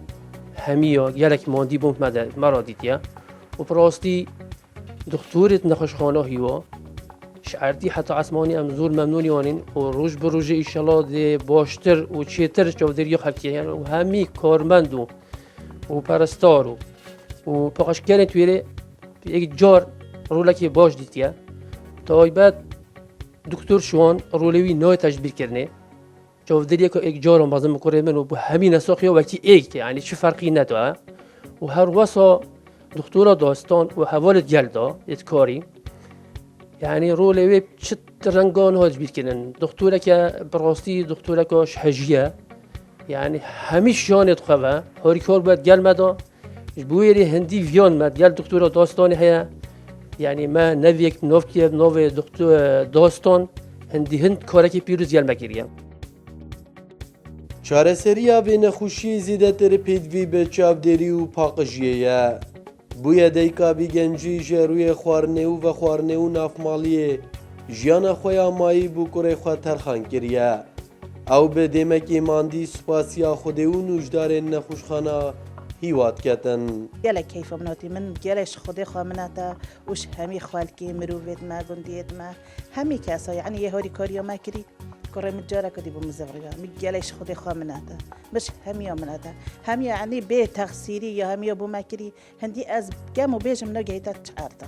هەمیە گەلێک ماندی بووم مەرا دیتە و پڕاستی دکتورت نەخۆشخانە هیوە شعردی حتا عسمانی ئەم زۆر مەمنونی وانین و ڕۆژ بە ڕۆژێ ئیشەڵا دێ باشتر و چێتر چاودێریە خەلکییان و هەمی کارمەند و پەرستار و پاقشگەرێ توێرێ یەک جار ڕۆلێکی باش دیتە تایبەت دکتۆر شوان ڕۆلەوی نای تەشبیرکردنێ چاودێریەکە یەک جارم بازم بکڕێ من و بۆ هەمی نەساقیە وەکی ئێک یعنی چ فەرقی نەدوە و هەروەسا دکتۆرە داستان و هەوالت گەلدا یەکاری یعنی ڕۆلەوێ چ ڕەنگان هەجبیرکردن دکتۆرێکە بڕاستی دکتۆرێکەش هەژیە یعنی هەمیش ژیانێت خوێوە هاریکار باید گەلمەدا بویری هندی ویان مد گل دکتۆرە داستانی هەیە یعنی ما نەوێک نۆڤکیە نۆڤێ داستان هەندی هەند کارێکی پیرۆز گەلمەگیریە چارەسەرییا بێ نەخوشی زیدەتر پێدوی بە چاودێری و پاقژیەیە بوویە دەیکابی گەنجی ژێرویە خواردنێ و بە خواردنێ و نافماڵیە ژیانە خۆیان مایی بوو کوڕێ خوا تەرخان کردە ئەو بە دێمەکی ماندی سوپاسیا خودێ و نوژدارێن نەخوشخانە هیوات کەتن گەلێک کەیفە مناتی من گەلێش خودێ خوا مناتە وش هەمی خوالکی مرۆڤێت ما گوندێت ما هەمی کەسە یعنی یە هاریکاریە ما کردی کوڕێ من جارێکە دی بۆ مزەڤڕگا من گەلێش خودێ خوا مناتە مش هەمیە مناتە هەمیە یعنی بێ تەخسیری یا هەمیە بۆ ما کردی هەندی ئەز گەم و بێژم نەگەیتە چارتە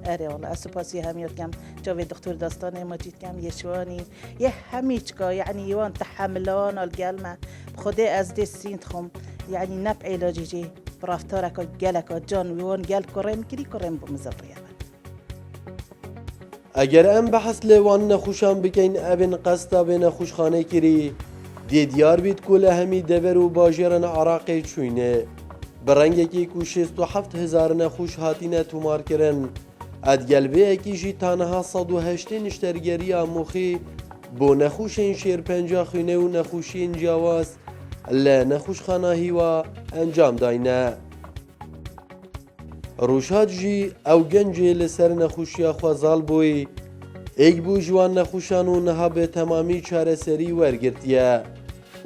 ئەرێ وڵە ئەسوپاسی هەمیەت کەم جاوێ دکتۆر داستانێ مەجید کەم یەشوانی یە هەمیچکە یعنی یوان تەحەملەوان ئەلگەلمە خودێ ئەز دێ سینت خۆم یعنی نەب عیلاجیجی ڕافتارەکە گەلەکە جان ویوان گەل کوڕێم کردی کوڕێم بۆ مزەڤڕیە ئەگەر ئەم بەحەس لێوان نەخوشان بکەین ئەبێن قەستا بێ نەخوشخانەی کردی دێدیار بیت کۆ لە هەمی دەبەر و باژێرە عراقی چوینێ بە ڕەنگێکی و 67,000 نەخوش هاتینە تومارکردن ئەدگەلبەیەکیژی تانەها 180 نیشتەرگەریە مۆخی بۆ نەخوشین شێرپەنجا خوێنێ و نەخوشین جیاواز لە نەخوشخانە هیوا ئەنجام داینە ڕوشات ژی ئەو گەنجێ لەسەر نەخوشیە خوازاڵ بووی ئێک بوو ژوان نەخوشان و نەها بێ تەمامی چارەسەری وەرگرتیە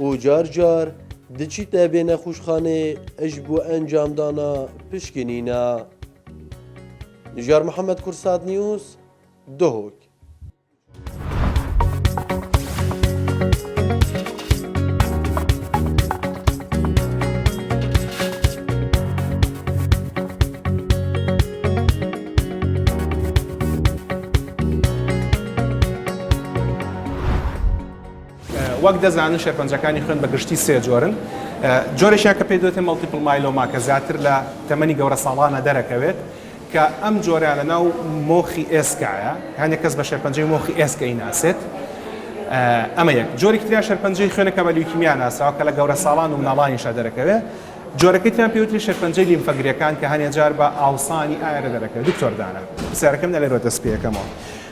و جار جار دچیتە بێ نەخوشخانێ ئەش بۆ ئەنجامدانە پشکنینە نژار محەممەد کورسات نیوز دۆک وەک دەزانن شێرپەنجەکانی خوێن بە گشتی سێ جۆرن جۆرێکیان کە پێی دێتێ مەڵتیپڵ مایلۆما کە زیاتر لە تەمەنی گەورە ساڵانە دەرەکەوێت کە ئەم جۆریان لە ناو مۆخی ئێسکایە هەندێک کەس بە شێرپەنجەی مۆخی ئێسکەی ناسێت ئەمە یەک جۆرێکی تریان شێرپەنجەی خوێنەکە بە لیوکیمیا ناساوە کە لە گەورە ساڵان و مناڵانیشە دەرەکەوێت جۆرەکەی تریان پێوتری شێرپەنجەی لیمفەگرەکان کە هەنێ جار بە ئاوسانی ئایرە دەرەکەوێت دکتۆر دانا پرسیارەکەم لە دەست پێیەکەمەوە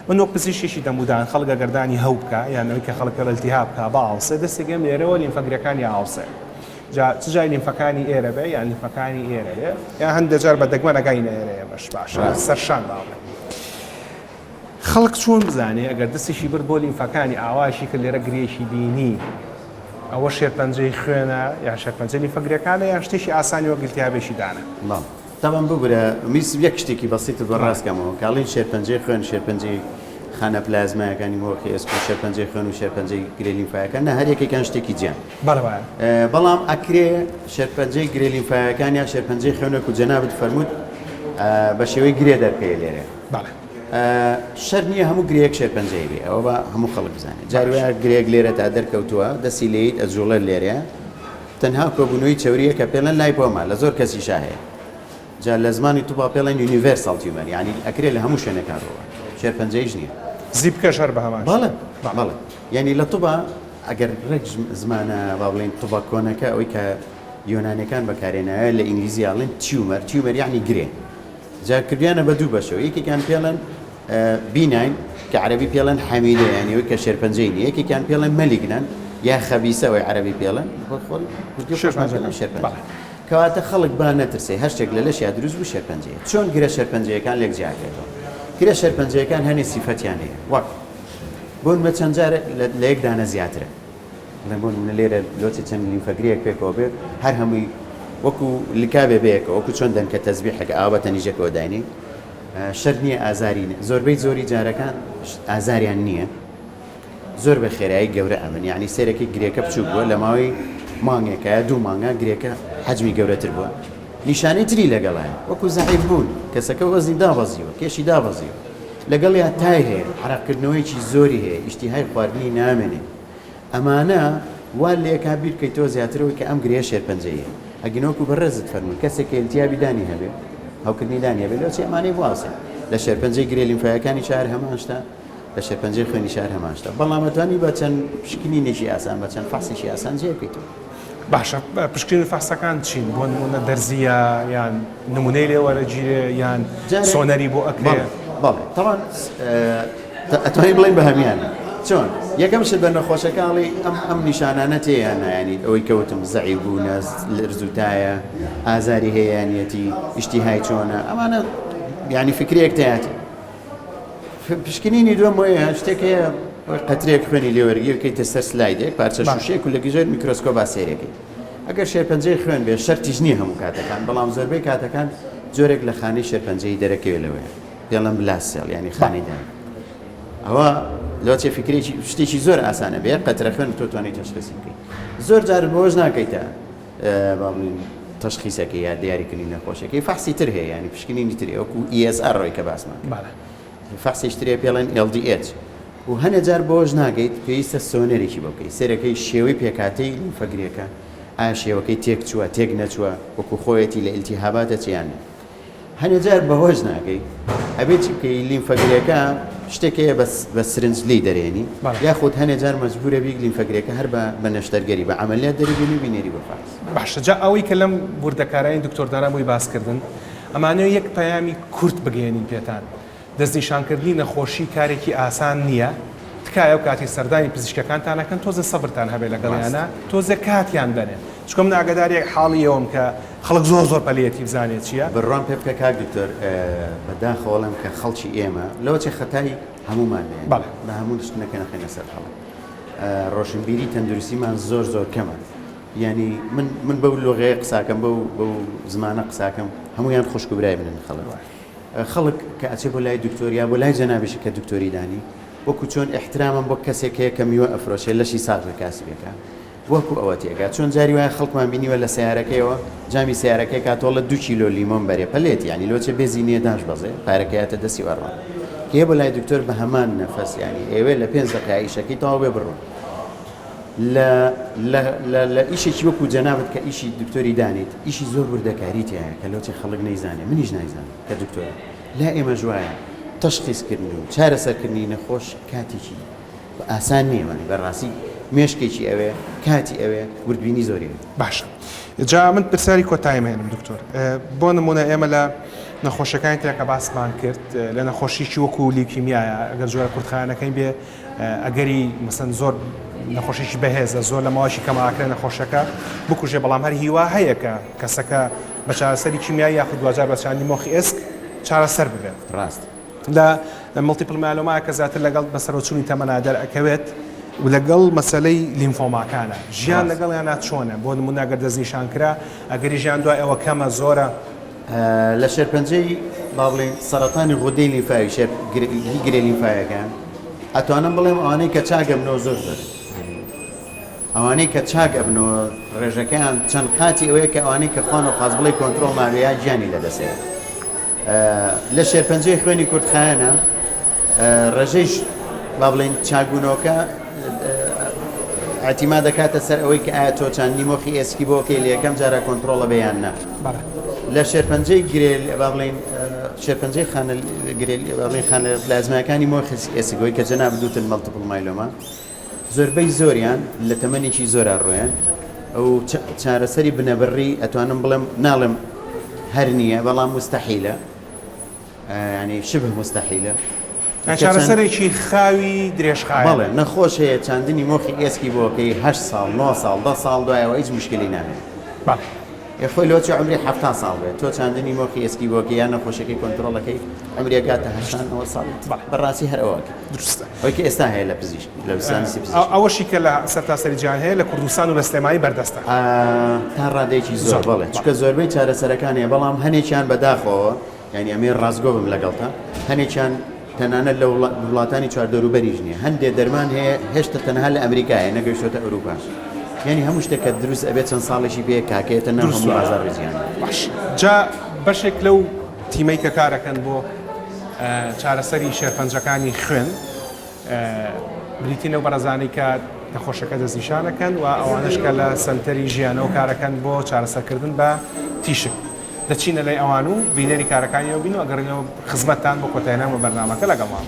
من وەک پزیشکێکی دەمودان خەڵکە گەردانی هەو بکە یانەوەی کە خەڵکە لە ئەلتیهاب بکە بە ئاوسێ دەستێکم لێرەوە لیمفەگرەکانی ئاوسێ چ جای لیمفەکانی ئێرە بێ یان لیمفەکانی ئێرە بێ یان هەندێک جار بە دەگمە نەگاینە ئێرەیە بەش باشە سەرشان باڵێ خەڵک چۆن بزانێ ئەگەر دەستێکی برد بۆ لیمفەکانی ئاواشی کە لێرە گرێشی بینی ئەوە شێرپەنجەی خوێنە یا شێرپەنجەی لیمفەگرەکانە یان شتێکی ئاسانی وە گلتیابێکی دانە. بەڵێ تاوان ببرە میس یەک شتێکی بەسیتت بەڕاستکەمەوە کاڵین شێرپەنجەی خوێن شێرپەنجەی خانە پلازمایەکانی مۆخی ئێسک و شێرپەنجەی خوێن و شێرپەنجەی گرێ لیمفایەکان نە هەر یەکێکیان شتێکی جیان بەڵام ئەکرێ شێرپەنجەی گرێ لیمفایەکان یا شێرپەنجەی خوێنێک و جەنابەت فەرمووت بە شێوەی گرێ دەرکەیە لێرە شەر نییە هەموو گرەیەک شێرپەنجەی بێ ئەوە بە هەموو خەڵک بزانێت جاری وایە گرێک لێرە تا دەرکەوتووە دەستی لێیت ئەجوڵە لێرە تەنها کۆبوونەوەی چەوریە کە پێڵەن لای پۆمە لە زۆر کەسی شاهەیە جا لە زمانی تو با پێڵێن یونیڤەرساڵ تیومەر یعنی ئەکرێت لە هەموو شوێنەکان ڕۆوە شێرپەنجەیش نییە زیب بکەش هەر بە هەمان بەڵێ یعنی لە توبا ئەگەر ڕێک زمانە با بڵێن توبا کۆنەکە ئەوەی کە یۆنانەکان بەکارێنایە لە ئینگلیزیاڵێن تیومەر یعنی گرێ جا کردیانە بە دوو بەشەوە یەکێکیان پێڵەن بیناین کە عەرەبی پێڵەن حەمیدە یعنی ئەوەی کە شێرپەنجەی نیە یەکێکیان پێڵەن مەلیگنەن یا خەبیسەوەی عەرەبی پێڵەن شێرپەنجە کەواتە خەڵک با نەترسێ هەر شتێک لە لەشیا دروست بوو شێرپەنجەیە چۆن گرە شێرپەنجەیەکان لێک جیاکرێتەوە گرە شێرپەنجەیەکان هەنێ سیفەتیان هەیە وەک بۆن بە چەند جارە لە یەک دانە زیاترە لە بۆن منە لێرە لۆچی چەند لیمفەگرەیەک پێکەوە بێت هەر هەمووی وەکو لکابێ بەیەکە وەکو چۆن دەن کە تەزبیحێک ئاوا تەنیژەکەوە داینی شەر نییە ئازاری زۆربەی زۆری جارەکان ئازاریان نییە زۆر بە خێرایی گەورە ئەمن یعنی سێرەکی گرێکە بچوو بووە لە ماوەی مانگێکە دوو مانگە گرێکە حەجمی گەورەتر بووە نیشانەی تری لەگەڵایە وەکو زەعیف بوون کەسەکە وەزنی دابەزیوە کێشی دابەزیوە لەگەڵ یا تای هەیە حراقکردنەوەیکی زۆری هەیە ئیشتیهای خواردنی نامێنێ ئەمانە وا لێکا بیر بکەیتەوە زیاترەوەی کە ئەم گرێ شێرپەنجەیە ئەگەنۆکو بەڕێزت فەرمووی کەسێک ئیلتیابی دانی هەبێ هەوکردنی دانی هەبێ لەو چێمانەی بواسێ لە شێرپەنجەی گرێ لیمفایەکانی شار هەمان شتە لە شێرپەنجەی خوێنی شار هەمان شتە بەڵام ئەتوانی بە چەند پشکنینێکی ئاسان بە چەند فاسێکی ئاسان جێ بکەیتەوە باشە پشکنین فاسەکان چین بۆ نمونە دەرزیە یان نمونەی لێوەرەگیرێ یان سۆنەری بۆ ئەکرێ بەڵێ تەوان ئەتوانی بڵێن بە هەمیان چۆن یەکەم شت بە نەخۆشەکاڵی ئەم نیشانانە تێیان ینی ئەوەی کەوتم زەعیف بوونە لەرزوتایە ئازاری هەیەیانەتی ئیشتیهای چۆنە ئەمانە ینی فکرێک تایەتی پشکنینی دووەم وەیە شتێک هەیە قەترێک خوێنی لێوەرگیر بکەیتە سەر سلایدێک پارچە شوشەیەک و لە گژێر میکرۆسکۆپ با سێرەکەی ئەگەر شێرپەنجەی خوێن بێ شەرتیش نییە هەموو کاتەکان بەڵام زۆربەی کاتەکان جۆرێک لە خانەی شێرپەنجەی دەرەکەوێت لەوەیە پێڵەن بلاسێڵ ینی خانەیدان ئەوە لەوچێ فکرێکی شتێکی زۆر ئاسانە بێ قەترە خوێن تۆ توانیت تەشخیص بکەیت زۆر جار بۆش ناکەیتە باڵین تەشخیصەکەی یا دیاریکردنی نەخۆشەکەی فەحسی تر هەیە ینی پشکنینی تر وەکو ESR ڕۆی کە باسمان فەحسیش ترێ پێڵێن LDH و هەنێ جار بۆش ناگەیت پێویستە سۆنەرێکی بۆ بکەیت سێرەکەی شێوەی پێکاتەی لیمفەگرێکە ئایا شێوەکەی تێک چووە تێک نەچووە وەکو خۆیەتی لە ئیلتیهاباتە چیان هەنێ جار بەهۆش ناگەیت ئەبێت چی بکەی لیمفەگرێکە شتێکەیە بە سرنج لی دەرێنی یاخود هەنێ جار مەجبورە بیک لیمفەگرێکە هەر بە نەشتەرگەری بە عەمەلیات دەریبینی بینێری بە فاس باشە جا ئەوەی کە لەم وردەکارانی دکتۆر دارا بۆی باسکردن ئەمانەوە یەک پەیامی کورت بگەێنین پێتان دەستنیشانکردنی نەخۆشی کارێکی ئاسان نییە تکایە و کاتی سەردانی پزیشکەکانتانەکەن تۆزە سەبرتان هەبێت لەگەڵیانە تۆزە کاتیان بنێن چکۆم ناگەدارێک حاڵیەوەم کە خەڵک زۆر پەلێتی بزانێت چییە بڕوان پێ بکە کاک دکتۆر بەداخەوەڵم کە خەڵکی ئێمە لەوە چێ خەتای هەمومان بە هەموو شتنەکە نەخێنە سەر خەڵک ڕۆشنبیری تەندروستیمان زۆر کەمە ینی من بەو لۆغەیە قساکەم بەو زمانە قساکەم هەمویان خوشک و برای منن خەڵک کە ئەچێ بۆ لای دکتۆریا بۆ لای جەنابێشی کە دکتۆری دانی وەکو چۆن احترامم بۆ کەسێک هەیە کە میوە ئەفرۆشێ لەشی ساغە کاسبێکە وەکو ئەوە تێگا چۆن جاری وایە خەڵکمان بینیوە لە سیارەکەیەوە جامی سیارەکەی کاتۆڵە 2 کیلۆ لیمۆن بەرێ پەلێت ینی لۆچە بێزی نییە داش بەزێ پارەکەیاتە دەستی وەڕۆن کێ بۆ لای دکتۆر بە هەمان نەفەس ینی ئێوێ لە 5 دقیقە ئیشەکەی تەواو بێ بڕۆن لە ئیشێکی وەکو جەنابەت کە ئیشی دکتۆری دانیت ئیشی زۆر وردەکاریت هەیە کە لۆچی خەڵک نەیزانێ منیش نایزانم کە دکتۆرە لا ئێمە جوایە تەشخیصکردن و چارەسەرکردنی نەخۆش کاتێکی ئاسان نییەوەنی بەڕاستی مێشکێکی ئەوێ کاتی ئەوێ وردبینی زۆری باشە جا من پرسیاری کۆتایمێنم دکتۆر بۆ نمونە ئێمە لە نەخۆشەکانی ترە کە باسمان کرد لە نەخۆشیی وەکو لیوکیمیایە ئەگەر جۆرە کورتخانەکەی بێ ئەگەری مەسەن زۆر نەخۆشیی بەهێزە زۆر لە ماوەشی کەماکرێ نەخۆشەکە بکوژێ بەڵام هەر هیوا هەیە کە کەسەکە بە چارەسەری کیمیایی یاخود دوجار بە چاندی مۆخی ئێسک چارەسەر ببێت ڕاست لە مڵتیپل مایلۆما کە زیاتر لەگەڵ بەسەرۆچوونی تەمەنا دەرئەکەوێت و لەگەڵ مەسلەی لیمفۆماکانە ژیان لەگەڵیان چۆنە بۆ نمونەگەر دەستنیشانکرا ئەگەری ژیان دوای ئەوە کەمە زۆرە لە شێرپەنجەی با بڵێن سەرەتانی ڕودەی لیمفاوی هی گرێ لیمفایەکان ئەتوانم بڵێم ئەوانەی کە چاک ئەبنەوە زۆر زۆر ئەوانەی کە چاک ئەبنەوە ڕێژەکەیان چەند قاتی ئەوەیە کە ئەوانەی کە خوان و خاز بڵێ کۆنتترۆل ماوەیە گیانی لەدەسێت لە شێرپەنجەی خوێنی کوردخایەنە ڕێژەیش با بڵێن چاکبوونەوەکە ئاعتیما دەکاتە سەر ئەوەی کە ئایا تۆ چاندنی مۆخی ئێسکی بۆکەی لە یەکەم جارە کۆنتترۆڵە بەیان نا لە شێرپەنجەی گرێل با بڵێن شێرپەنجەی خانە پلازماکانی مۆخی ئێسکەوەی کە جەناب دووتن مەڵتیپڵ مایلۆما زۆربەی زۆریان لە تەمەنێکی زۆر ڕۆیان ئەو چارەسەری بنەبڕی ئەتوانم بڵێم ناڵێم هەر نییە بەڵام مستەحیلە ینی شبه مستەحیلە چارەسەرێکی خاوی درێژخایە بەڵێ نەخۆش هەیە چاندنی مۆخی ئێسکی بۆکەی 8 ساڵ 9 ساڵ 10 ساڵ دوایەوە هیچ مشکلی نامێت خۆی لۆچی عمری 7 ساڵ بێت تۆ چاندنی مۆخی ئێسکی بۆکە یان نەخۆشەکەی کۆنتترۆلەکەی عمریەکاتە 89 ساڵ بەڕاستی هەر ئەوەکە درستە ئەوکە ئێستا هەیە لە پزیشک لە وسانسی پزیشک ئەوەشی کە لە سەرتاسەری جیهان هەیە لە کوردستان و لە سلێمانی بەردەستە تا ڕادێکی زۆر بڵێ چکە زۆربەی چارەسەرەکانیە بەڵام هەنێکیان بەداخەوە ینی ئەمێ ڕازگۆ بم لەگەڵتە هەنێکیان تەنانەت لە وڵاتانی چواردەوروبەریش نییە هەندێک دەرمان هەیە هێشتا تەنها لە ئەمریکایە نەگەیشتۆتە ئەوروپاش یعنی هەموو شتێکە دروست ئەبێت چەند ساڵێکی پێ کاکێتە نەم هەموو بازار ڕزیان باش جا بەشێک لەو تیمەی کە کارەکەن بۆ چارەسەری شێرپەنجەکانی خوێن بریتینە و بەڕێزانەی کە نەخۆشەکە دەستنیشانەکەن و ئەوانش کە لە سنتەری ژیانەوە کارەکەن بۆ چارەسەرکردن بە تیشک دەچینە لای ئەوان و بینەری کارەکانیەوە بین و ئەگەڕینەوە خزمەتتان بۆ کۆتاییەوە بەرنامەکە لەگەڵمان.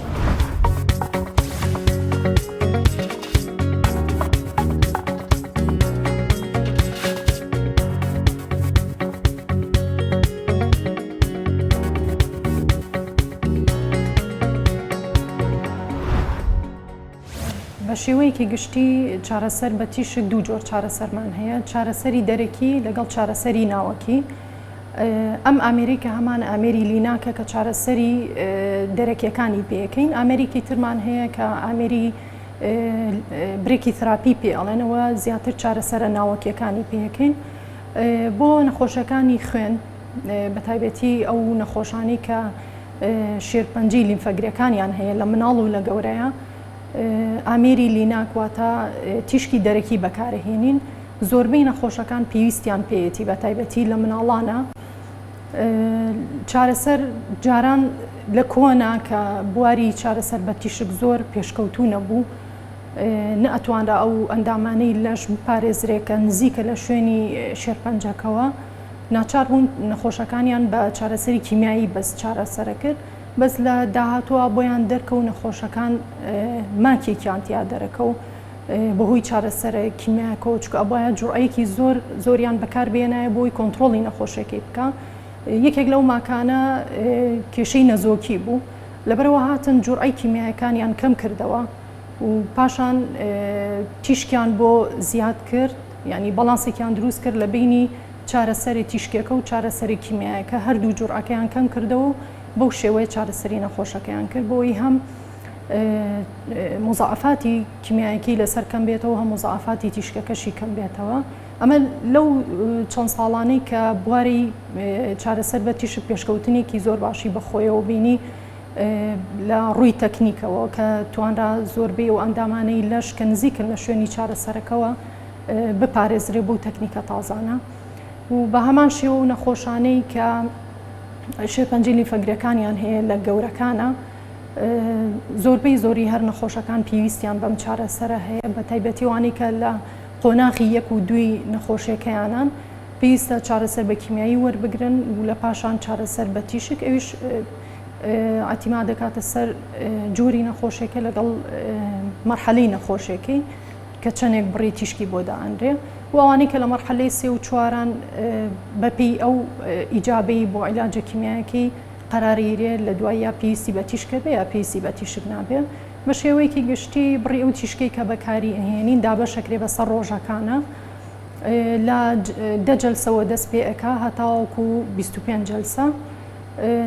بە شێوەیەکی گشتی چارەسەر بە تیشک دوو جۆر چارەسەرمان هەیە چارەسەری دەرەکی لەگەڵ چارەسەری ناوەکی ئەم ئامێریکە هەمان ئامێری لیناکە کە چارەسەری دەرەکیەکانی پێەکەین ئامێریکی ترمان هەیە کە ئامێری برێکی تراپی پێ ئەڵێنەوە زیاتر چارەسەرە ناوەکیەکانی پێەکەین بۆ نەخۆشەکانی خوێن بە تایبەتی ئەو نەخۆشانی کە شێرپەنجەی لیمفەگرەکانیان هەیە لە مناڵ و لە گەورەیە ئامێری لیناکواتە تیشکی دەرەکی بەکارهێنین زۆربەی نەخۆشەکان پێویستیان پێیەتی بە تایبەتی لە مناڵانە چارەسەر جاران لە کۆنا کە بواری چارەسەر بە تیشک زۆر پێشکەوتوو نەبوو نەئەتوانرا ئەو ئەندامانەی لەش بپارێزرێکە نزیکە لە شوێنی شێرپەنجەکەوە ناچار بوون نەخۆشەکانیان بە چارەسەری کیمیایی بەس چارەسەرە کرد بەس لە داهاتوە بۆیان دەرکە و نەخۆشەکان ماکێکیان تیا دەرەکە و بەهۆی چارەسەرە کیمیاکەوە چکە ئەبایە جوڕەیەکی زۆریان بەکاربێنایە بۆی کۆنتترۆڵی نەخۆشیەکەی بکە یەکێک لەو ماکانە کێشەی نەزۆکی بوو لەبەرەوە هاتن جوڕەی کیمیایەکانیان کەم کردەوە و پاشان تیشکیان بۆ زیاد کرد ینی بەڵانسێکیان دروست کرد لە بینی چارەسەری تیشکێکە و چارەسەری کیمیایەکە هەردوو جوڕەکەیان کەم کردەوە بەو شێوەیە چارەسەری نەخۆشەکەیان کرد بۆی هەم مزعفاتی کیمیایەکی لەسەر کەم بێتەوە هەم مزعفاتی تیشکەکەشی کەم بێتەوە ئەمە لەو چەند ساڵانەی کە بواری چارەسەر بە تیشک پێشکەوتنێکی زۆر باشی بەخۆیەوە بینی لە ڕووی تەکنیکەوە کە توانرا زۆربەی و ئەندامانەی لەش کە نزیکن لە شوێنی چارەسەرەکەوە بپارێزرێ بۆ تەکنیکە تازانە و بە هەمان شێوە و نەخۆشانەی کە شێرپەنجەی لیمفەگرەکانیان هەیە لە گەورەکانە زۆربەی زۆری هەر نەخۆشەکان پێویستیان بەم چارەسەرە هەیە بە تایبەتیوانی کە لە قۆناغی 1 و 2 نەخۆشیەکەیانان پێویستە چارەسەر بە کیمیایی وەربگرن و لە پاشان چارەسەر بە تیشک ئەویش ئەتیما دەکاتە سەر جووری نەخۆشیەکە لەگەڵ مەرحەلەی نەخۆشیەکەی کە چەندێک بڕی تیشکی بۆ دائەنرێ و ئەوانەی کە لە مەرحەلەی 3 و 4 بەپێی ئەو ئیجابەی بۆ عیلاجە کیمیایەکەی قەرارگیرێ لە دوایە پێویستی بە تیشکە بێ یا پێویستی بە تیشک نابێ بە شێوەیەکی گشتی بڕی ئەو تیشکەی کە بەکاری ئەهێنین دابەشەکرێ بەسەر ڕۆژەکانە لە 10 جەلسەوە دەست پێ ئەکا هەتاوەکو 25 جەلسە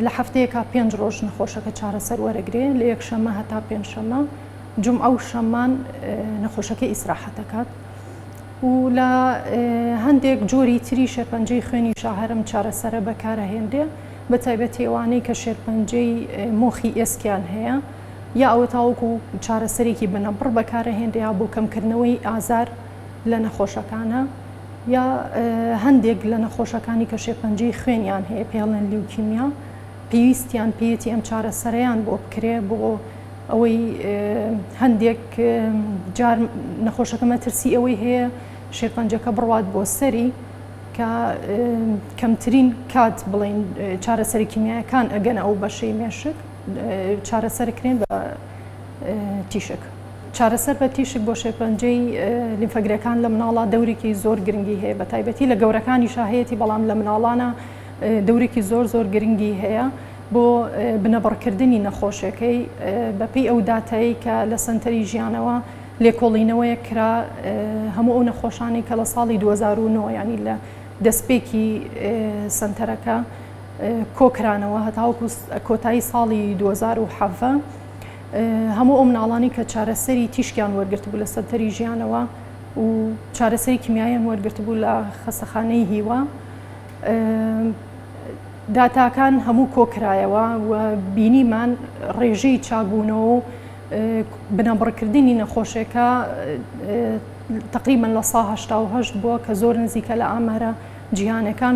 لە هەفتەیەکە 5 ڕۆژ نەخۆشەکە چارەسەر وەرەگرێ لە یەکشەمە هەتا پێنجشەمە جمعە و شەممان نەخۆشەکە ئیسراحەت دەکات و لە هەندێک جۆری تری شێرپەنجەی خوێنی شاهەرم چارەسەرە بەکارەهێنرێ بە تایبەتی ئەوانەی کە شێرپەنجەی مۆخی ئێسکیان هەیە یا ئەوە تاوەکو چارەسەرێکی بنەبڕ بەکارەهێنرێ بۆ کەمکردنەوەی ئازار لە نەخۆشەکانە یا هەندێک لە نەخۆشەکانی کە شێرپەنجەی خوێنیان هەیە پێڵێن لیوکیمیا پێویستیان پێیەتی ئەم چارەسەرەیان بۆ بکرێ بۆ ئەوەی هەندێک جار نەخۆشەکە مەترسی ئەوەی هەیە شێرپەنجەکە بڕوات بۆ سەری کە کەمترین کات بڵین چارەسەری کیمیایەکان ئەگەن ئەو بەشەی مێشک چارەسەرکرێن بە تیشک. چارەسەر بە تیشک بۆ شێرپەنجەی لیمفەگرەکان لە مناڵە دەورێکی زۆر گرنگی هەیە بە تایبەتی لە گەورەکانی شاهەیەتی بەڵام لە مناڵانە دەورێکی زۆر گرنگی هەیە بۆ بنەبڕکردنی نەخۆشیەکەی بەپێی ئەو داتایی کە لە سنتەری ژیانەوە لێکۆڵینەوەیە کرا هەموو ئەو نەخۆشانی کە لە ساڵی 2009 ینی لە دەستپێکی سنتەرەکە کۆکرانەوە هەتاوەکو کۆتایی ساڵی 2007 هەموو ئەو مناڵانی کە چارەسەری تیشکیان وەرگرت بوو لە سەنتەری ژیانەوە و چارەسەری کیمیایان وەرگرت بوو لە خەستەخانەی هیوا داتاکان هەموو کۆکرایەوە و بینیمان ڕێژەی چاکبوونەوە و بنەبڕکردنی نەخۆشیەکە تقریبا لە 1970 بووە کە زۆر نزیکە لە ئامارە جیهانەکان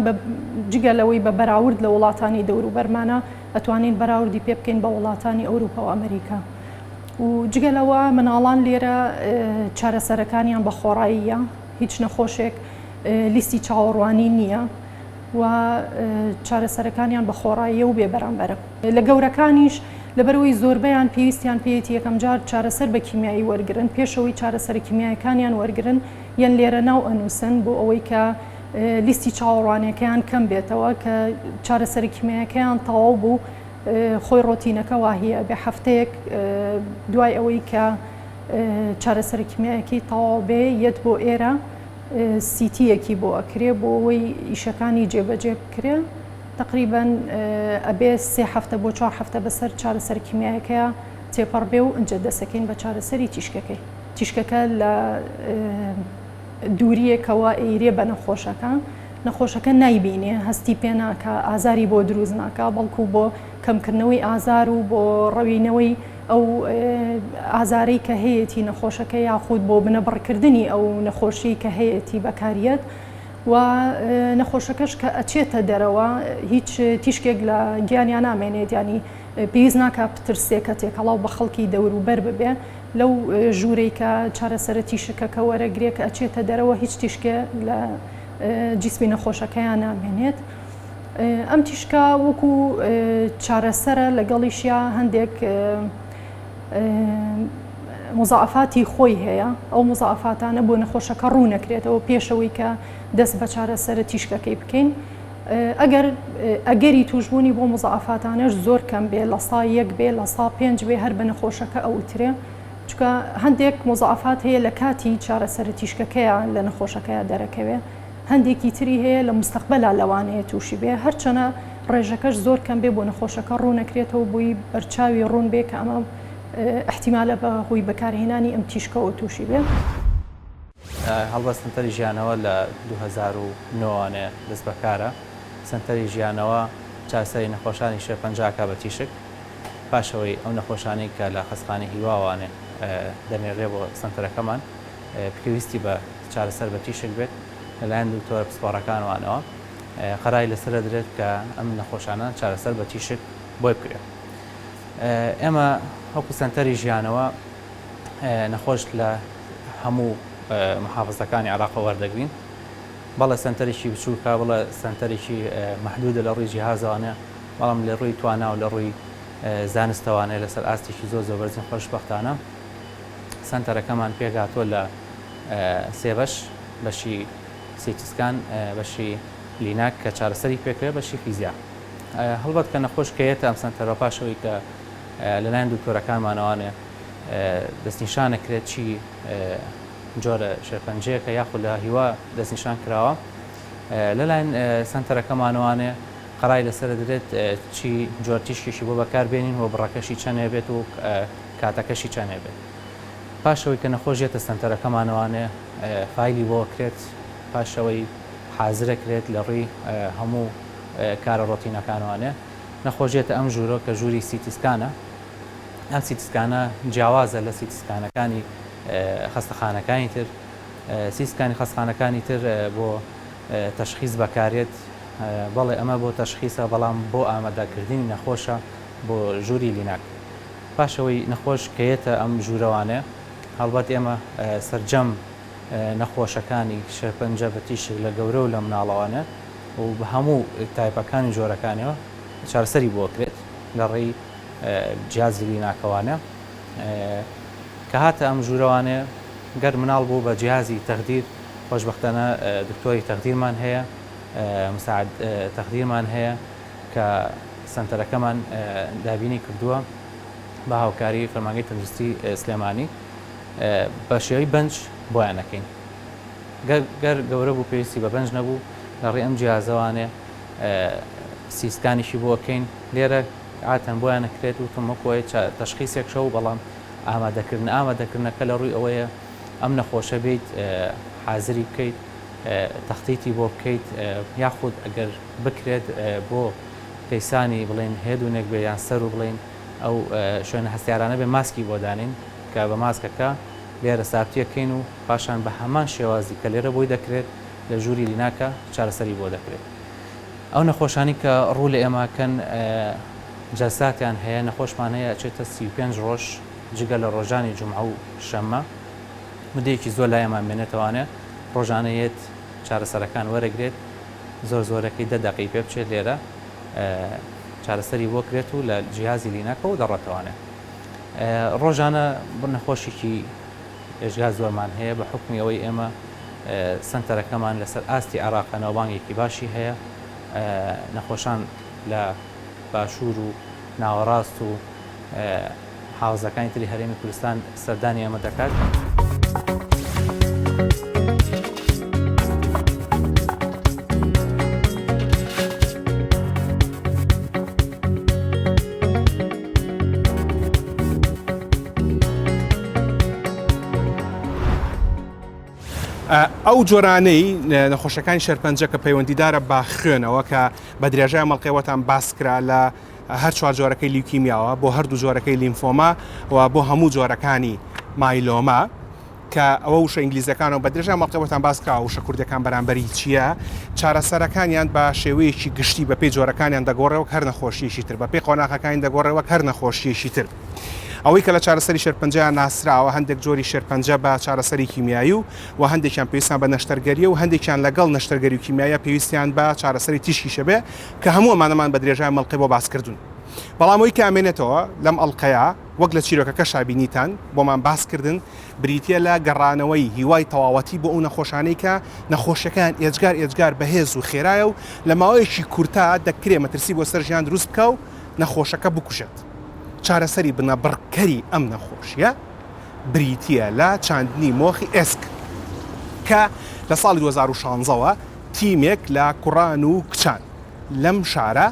جگە لەوەی بە بەراورد لە وڵاتانی دەوروبەرمانە ئەتوانین بەراوردی پێ بکەین بە وڵاتانی ئەوروپا و ئەمریکا و جگە لەوە مناڵان لێرە چارەسەرەکانیان بە خۆڕاییە هیچ نەخۆشێک لیستی چاوەڕوانی نییە و چارەسەرەکانیان بە خۆڕاییە و بێبەرامبەرە. لە گەورەکانیش لەبەرەوەی زۆربەیان پێویستیان پێیەتی یەکەم جار چارەسەر بە کیمیایی وەرگرن پێشەوەی چارەسەر کیمیایەکانیان وەرگرن یان لێرە ناو ئەنووسن بۆ ئەوەی کە لیستی چاوەڕوانیەکەیان کەم بێتەوە کە چارەسەر کیمیایەکەیان تەواو بوو خۆی ڕۆتینەکە واهەیە بێ هەفتەیەک دوای ئەوەی کە چارەسەر کیمیایەکی تەواو بێ یەت بۆ ئێرە سیتیەکی بۆ ئەکرێ بۆ ئەوەی ئیشەکانی جێبەجێ بکرێ تقریبا ئەبێ 3 هەفتە بۆ 4 هەفتە بەسەر چارەسەر کیمیایەکەیە تێپەڕ بێ و ئەنجە دەسەکەین بە چارەسەری تیشکەکەی. تیشکەکە لە دووریەکەوە ئەیرێ بە نەخۆشەکە نایبینێ هەستی پێ ناکە ئازاری بۆ دروست ناکە بەڵکو بۆ کەمکردنەوەی ئازار و بۆ ڕەوینەوەی ئەو ئازارەی کە هەیەی نەخۆشەکە یاخود بۆ بنەبڕکردنی ئەو نەخۆشی کە هەیەی بەکاریەت و نەخۆشەکەش کە ئەچێتە دەرەوە هیچ تیشکێک لە گیانیان نامێنێت ینی پێویست ناکە پترسێکە تێکەڵاو بە خەڵکی دەوروبەر ببێ لەو ژوورەی کە چارەسەرە تیشکەکە وەرەگرێت کە ئەچێتە دەرەوە هیچ تیشکێ لە جیسمی نەخۆشەکەیان نامێنێت. ئەم تیشکە وەکو چارەسەرە لەگەڵیشیا هەندێک مزعفاتی خۆی هەیە ئەو مزعفاتانە بۆ نەخۆشەکە ڕوو نەکرێتەوە پێشەوەی کە دەست بە چارەسەرە تیشکەکەی بکەین ئەگەری توشبوونی بۆ مزعفاتانەش زۆر کەم بێ لە سا 1 بێ لە سا 5 بێ هەر بە نەخۆشەکە ئەوترێ چکە هەندێک مزعفات هەیە لە کاتی چارەسەرە تیشکەکەیە لە نەخۆشەکەیە دەرەکەوێ هەندێکی تری هەیە لە مستەقبەلا لەوانەیە تووشی بێ هەرچەنە ڕێژەکەش زۆر کەم بێ بۆ نەخۆشەکە ڕوو نەکرێتەوە بووی بەرچاوی ڕوون بێ کە ئەمە احتیمالە بە هۆی بەکارهێنانی ئەم تیشکەوە تووشی بێ. هەڵبەت سنتەری ژیانەوە لە 2009 دەست بەکارە سنتەری ژیانەوە چارەسەری نەخۆشانی شێرپەنجەکە بە تیشک پاشەوەی ئەو نەخۆشانی کە لە خەستخانەی هیواوانێ دەنێڕێ بۆ سنتەرەکەمان پێویستی بە چارەسەر بە تیشک بێت لەلایەن دوکتۆرە پسپۆڕەکانوانەوە قەرای لەسرە درێت کە ئەم نەخۆشانە چارەسەر بە تیشک بۆی بکرێت. ئێمە هەکو سنتەری ژیانەوە نەخۆش لە هەموو محافزەکانی عێراقە وەردەگرین بەڵێ سنتەرێکی بچووکە بڵێ سنتەرێکی مەحدودە لە ڕووی جیهازانە بەڵام لە ڕووی توانە و لە ڕووی زانستەوانەیە لەسەر ئاستێکی زۆر بەرزین خۆشبەختانە سنتەرەکەمان پێگاتۆ لە سێبەش بەشی سیتیسکان بەشی لیناک کە چارەسەری پێکرێت بەشی فیزیا هەڵبەت کە نەخۆش کەیێتە ئەم سنتەرە پاشەوەی کە لەلایەن دوکتۆرەکانمانەوانێ دەستنیشانەکرێت چی جۆرە شێرپەنجەیەکە یاخود لە هیوا دەستنیشان کراوە لەلایەن سنتەرەکەمانەوانێ قەرای لەسەر دەرێت چی جۆر تیشکێکی بۆ بەکاربێنین و بڕەکەشی چەندێ بێت و کاتەکەشی چەندێ بێت پاشەوەی کە نەخۆشیێتە سنتەرەکەمانەوانێ فایلی بۆ کرێت پاشەوەی حازرەکرێت لە ڕێی هەموو کارە ڕۆتینەکانوانێ نەخۆشیێتە ئەم ژوورۆ کە ژووری سیتیسکانە ئەم سیتیسکانە جیاوازە لە سیتیسکانەکانی خەستەخانەکانی تر سیسکانی خەستخانەکانی تر بۆ تەشخیص بەکارێت بەڵێ ئەمە بۆ تەشخیصە بەڵام بۆ ئامادەکردنی نەخۆشە بۆ ژووری لیناک پاشەوەی نەخۆش کەیەتە ئەم ژوورەوانێ هەڵبەت ئێمە سەرجەم نەخۆشەکانی شێرپەنجە بە تیشک لە گەورە و لە مناڵەوانە و بە هەموو تایپەکانی جۆرەکانەوە چارەسەری بۆ کرێت لە ڕێی جیازی لیناکەوانە کە هاتە ئەم ژوورەوانێ گەر مناڵ بوو بە جیازی تەخدیر خۆشبەختانە دکتۆری تەخدیرمان هەیە مساعد تەخدیرمان هەیە کە سنتەرەکەمان دابینی کردووە بە هاوکاری فەرمانگەی تەندروستی سلێمانی بە شێوەی بەنج بۆیان نەکەین گەر گەورە بوو پێویستی بە بەنج نەبوو لە ڕێ ئەم جیازەوانێ سیسکانیشی بۆکەین لێرە ئاتەن بۆیان نەکرێت و تمەکۆی تەشخیصێک شەو بەڵام ئامادەکردنەکە لە ڕووی ئەوەیە ئەم نەخۆشە بیت حازری بکەیت تەختیتی بۆ بکەیت یاخود ئەگەر بکرێت بۆ پەیسانی بڵێن هێدونێک بێ یان سەر و بڵێن ئەو شوێنە هەستیارانە بێ ماسکی بۆ دانین کە بە ماسکەکە لێرە سارتیەکەین و پاشان بە هەمان شێوازی کە لێرە بۆی دەکرێت لە ژووری لیناکە چارەسەری بۆ دەکرێت ئەو نەخۆشانی کە ڕوو لە ئێماکەن جەساتیان هەیە نەخۆشمان هەیە ئەچێتە 35 ڕۆژ جگە لە ڕۆژانی جومعە و شەممە مدەیەکی زۆر لایەمان بێنێتەوانێ ڕۆژانەیەت چارەسەرەکان وەرەگرێت زۆرەکەی 10 دقی پێ بچێت لێرە چارەسەری بۆ کرێت و لە جیازی لیناکەەوە دەڕێتەوانێ ڕۆژانە نەخۆشێکی ئێژگا زۆرمان هەیە بە حکمی ئەوەی ئێمە سنتەرەکەمان لەسەر ئاستی عێراقە ناوبانگێکی باشی هەیە نەخۆشان لە باشوور و ناوەڕاست و حاوزەکانی تری هەرێمی کوردستان سەردانی ئەمە دەکات. ئەو جۆرانەی نەخۆشەکانی شێرپەنجە کە پەیوەندیدارە بە خوێنەوە کە بە درێژای مەڵقەوەتان باسکرا لە هەر چوار جۆرەکەی لیوکیمیاوە بۆ هەردوو جۆرەکەی لیمفۆما و بۆ هەموو جۆرەکانی مایلۆما کە ئەوە وشە ئینگلیزەکانەوە بە درێژای مەڵقەوەتان باسکرا وشە کوردەکان بەرامبەری چییە چارەسەرەکانیان بە شێوەیەکی گشتی بە پێی جۆرەکانیان دەگۆڕێەوە هەر نەخۆشیشی تر بە پێی قۆناغەکانی دەگۆڕێەوە هەر نەخۆشیشی تر. ئەوەی کە لە چارەسەری شێرپەنجەیان ناسراوە هەندێک جۆری شێرپەنجە بە چارەسەری کیمیایی و هەندێکیان پێویستیان بە نەشتەرگەریە و هەندێکیان لەگەڵ نەشتەرگەری و کیمیایە پێویستیان بە چارەسەری تیشکی شەبێ کە هەموو ئەمانەمان بە درێژای مەڵقی بۆ باسکردون. بەڵام ئەوەی کە ئامێنێتەوە لەم ئەڵلقەیە وەک لە چیرۆکەکە شابینیتان بۆمان باسکردن بریتە لە گەڕانەوەی هیوای تەواوەتی بۆ ئەو نەخۆشانەی کە نەخۆشیەکان ئێجگار بەهێز و خێرایە و لە ماوەیەکی کورتا دەکرێت مەترسی بۆ سەر ژیان دروست بکە و نەخۆشەکە بکوژێت. چارەسەری بنەبڕکەری ئەم نەخۆشیە بریتە لە چاندنی مۆخی ئێسک کە لە ساڵی 2016ەوە تیمێک لە کوڕان و کچان لەم شارە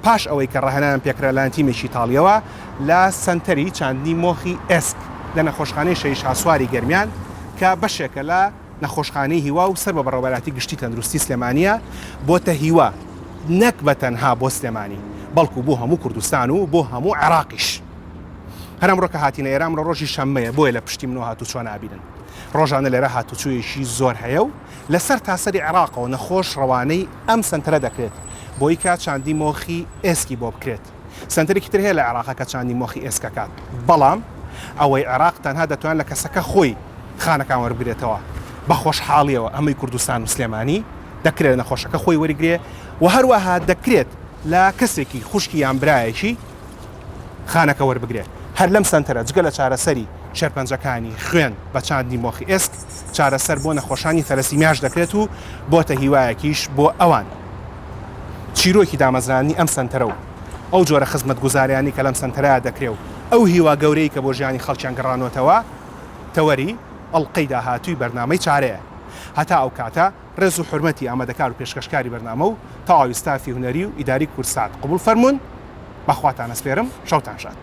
پاش ئەوەی کە ڕاهێنان پێکرا لایەن تیمێکی ئیتاڵیەوە لە سنتەری چاندنی مۆخی ئێسک لە نەخۆشخانەی شەی شاسواری گەرمیان کە بەشێکە لە نەخۆشخانەی هیوا و سەر بە بەڕێوەبەراتی گشتی تەندروستی سلێمانیە بۆتە هیوا نەک بە تەنها بۆ سلێمانی بەڵکو بۆ هەموو کوردستان و بۆ هەموو عێراقیش. هەرم ڕۆکە هاتینە ئێرام لە ڕۆژی شەممەیە بۆیە لە پشتی منەوە هاتوو چۆن نابینن. ڕۆژانە لێرە هاتوچوویەکی زۆر هەیە و لەسەر تاسەری عێراقەوە نەخۆش ڕەوانەی ئەم سنتەرە دەکرێت بۆی کات چاندی مۆخی ئێسکی بۆ بکرێت. سنتەرێکی تر هەیە لە عێراقا کە چاندی مۆخی ئێسکەکات بەڵام ئەوەی عێراق تەنها دەتوان لە کەسەکە خۆی خانەکان وەربگرێتەوە بە خۆشحاڵیەوە ئەمەی کوردستان و سلێمانی دەکرێت نەخۆشەکە خۆی وەرگرێ و هەروەها دەکرێت لە کەسێکی خوشکی یان برایەکی خانەکە وەربگرێت. هەر لەم سنتەرە جگە لە چارەسەری شێرپەنجەکانی خوێن بە چاندنی مۆخی ئێسک چارەسەر بۆ نەخۆشانی تەلەسیمیاش دەکرێت و بۆتە هیوایەکیش بۆ ئەوان. چیرۆکی دامەزرانی ئەم سنتەرە و ئەو جۆرە خزمەت گوزاریانی کە لەم سنتەرەیە دەکرێت و ئەو هیوا گەورەی کە بۆ ژیانی خەڵکیان گەڕانەوەتەوە تەوەری ئەڵلقەی داهاتووی بەرنامەی چارەیە. هەتا ئەو کاتە ڕێز و حرمەتی ئامادەکار و پێشکەشکاری بەرنامە و تەواوی ستافی هونەری و ئیداری کورسات قبول فەرمونون بەخواتان ئەسپێرم شەوتان شاد.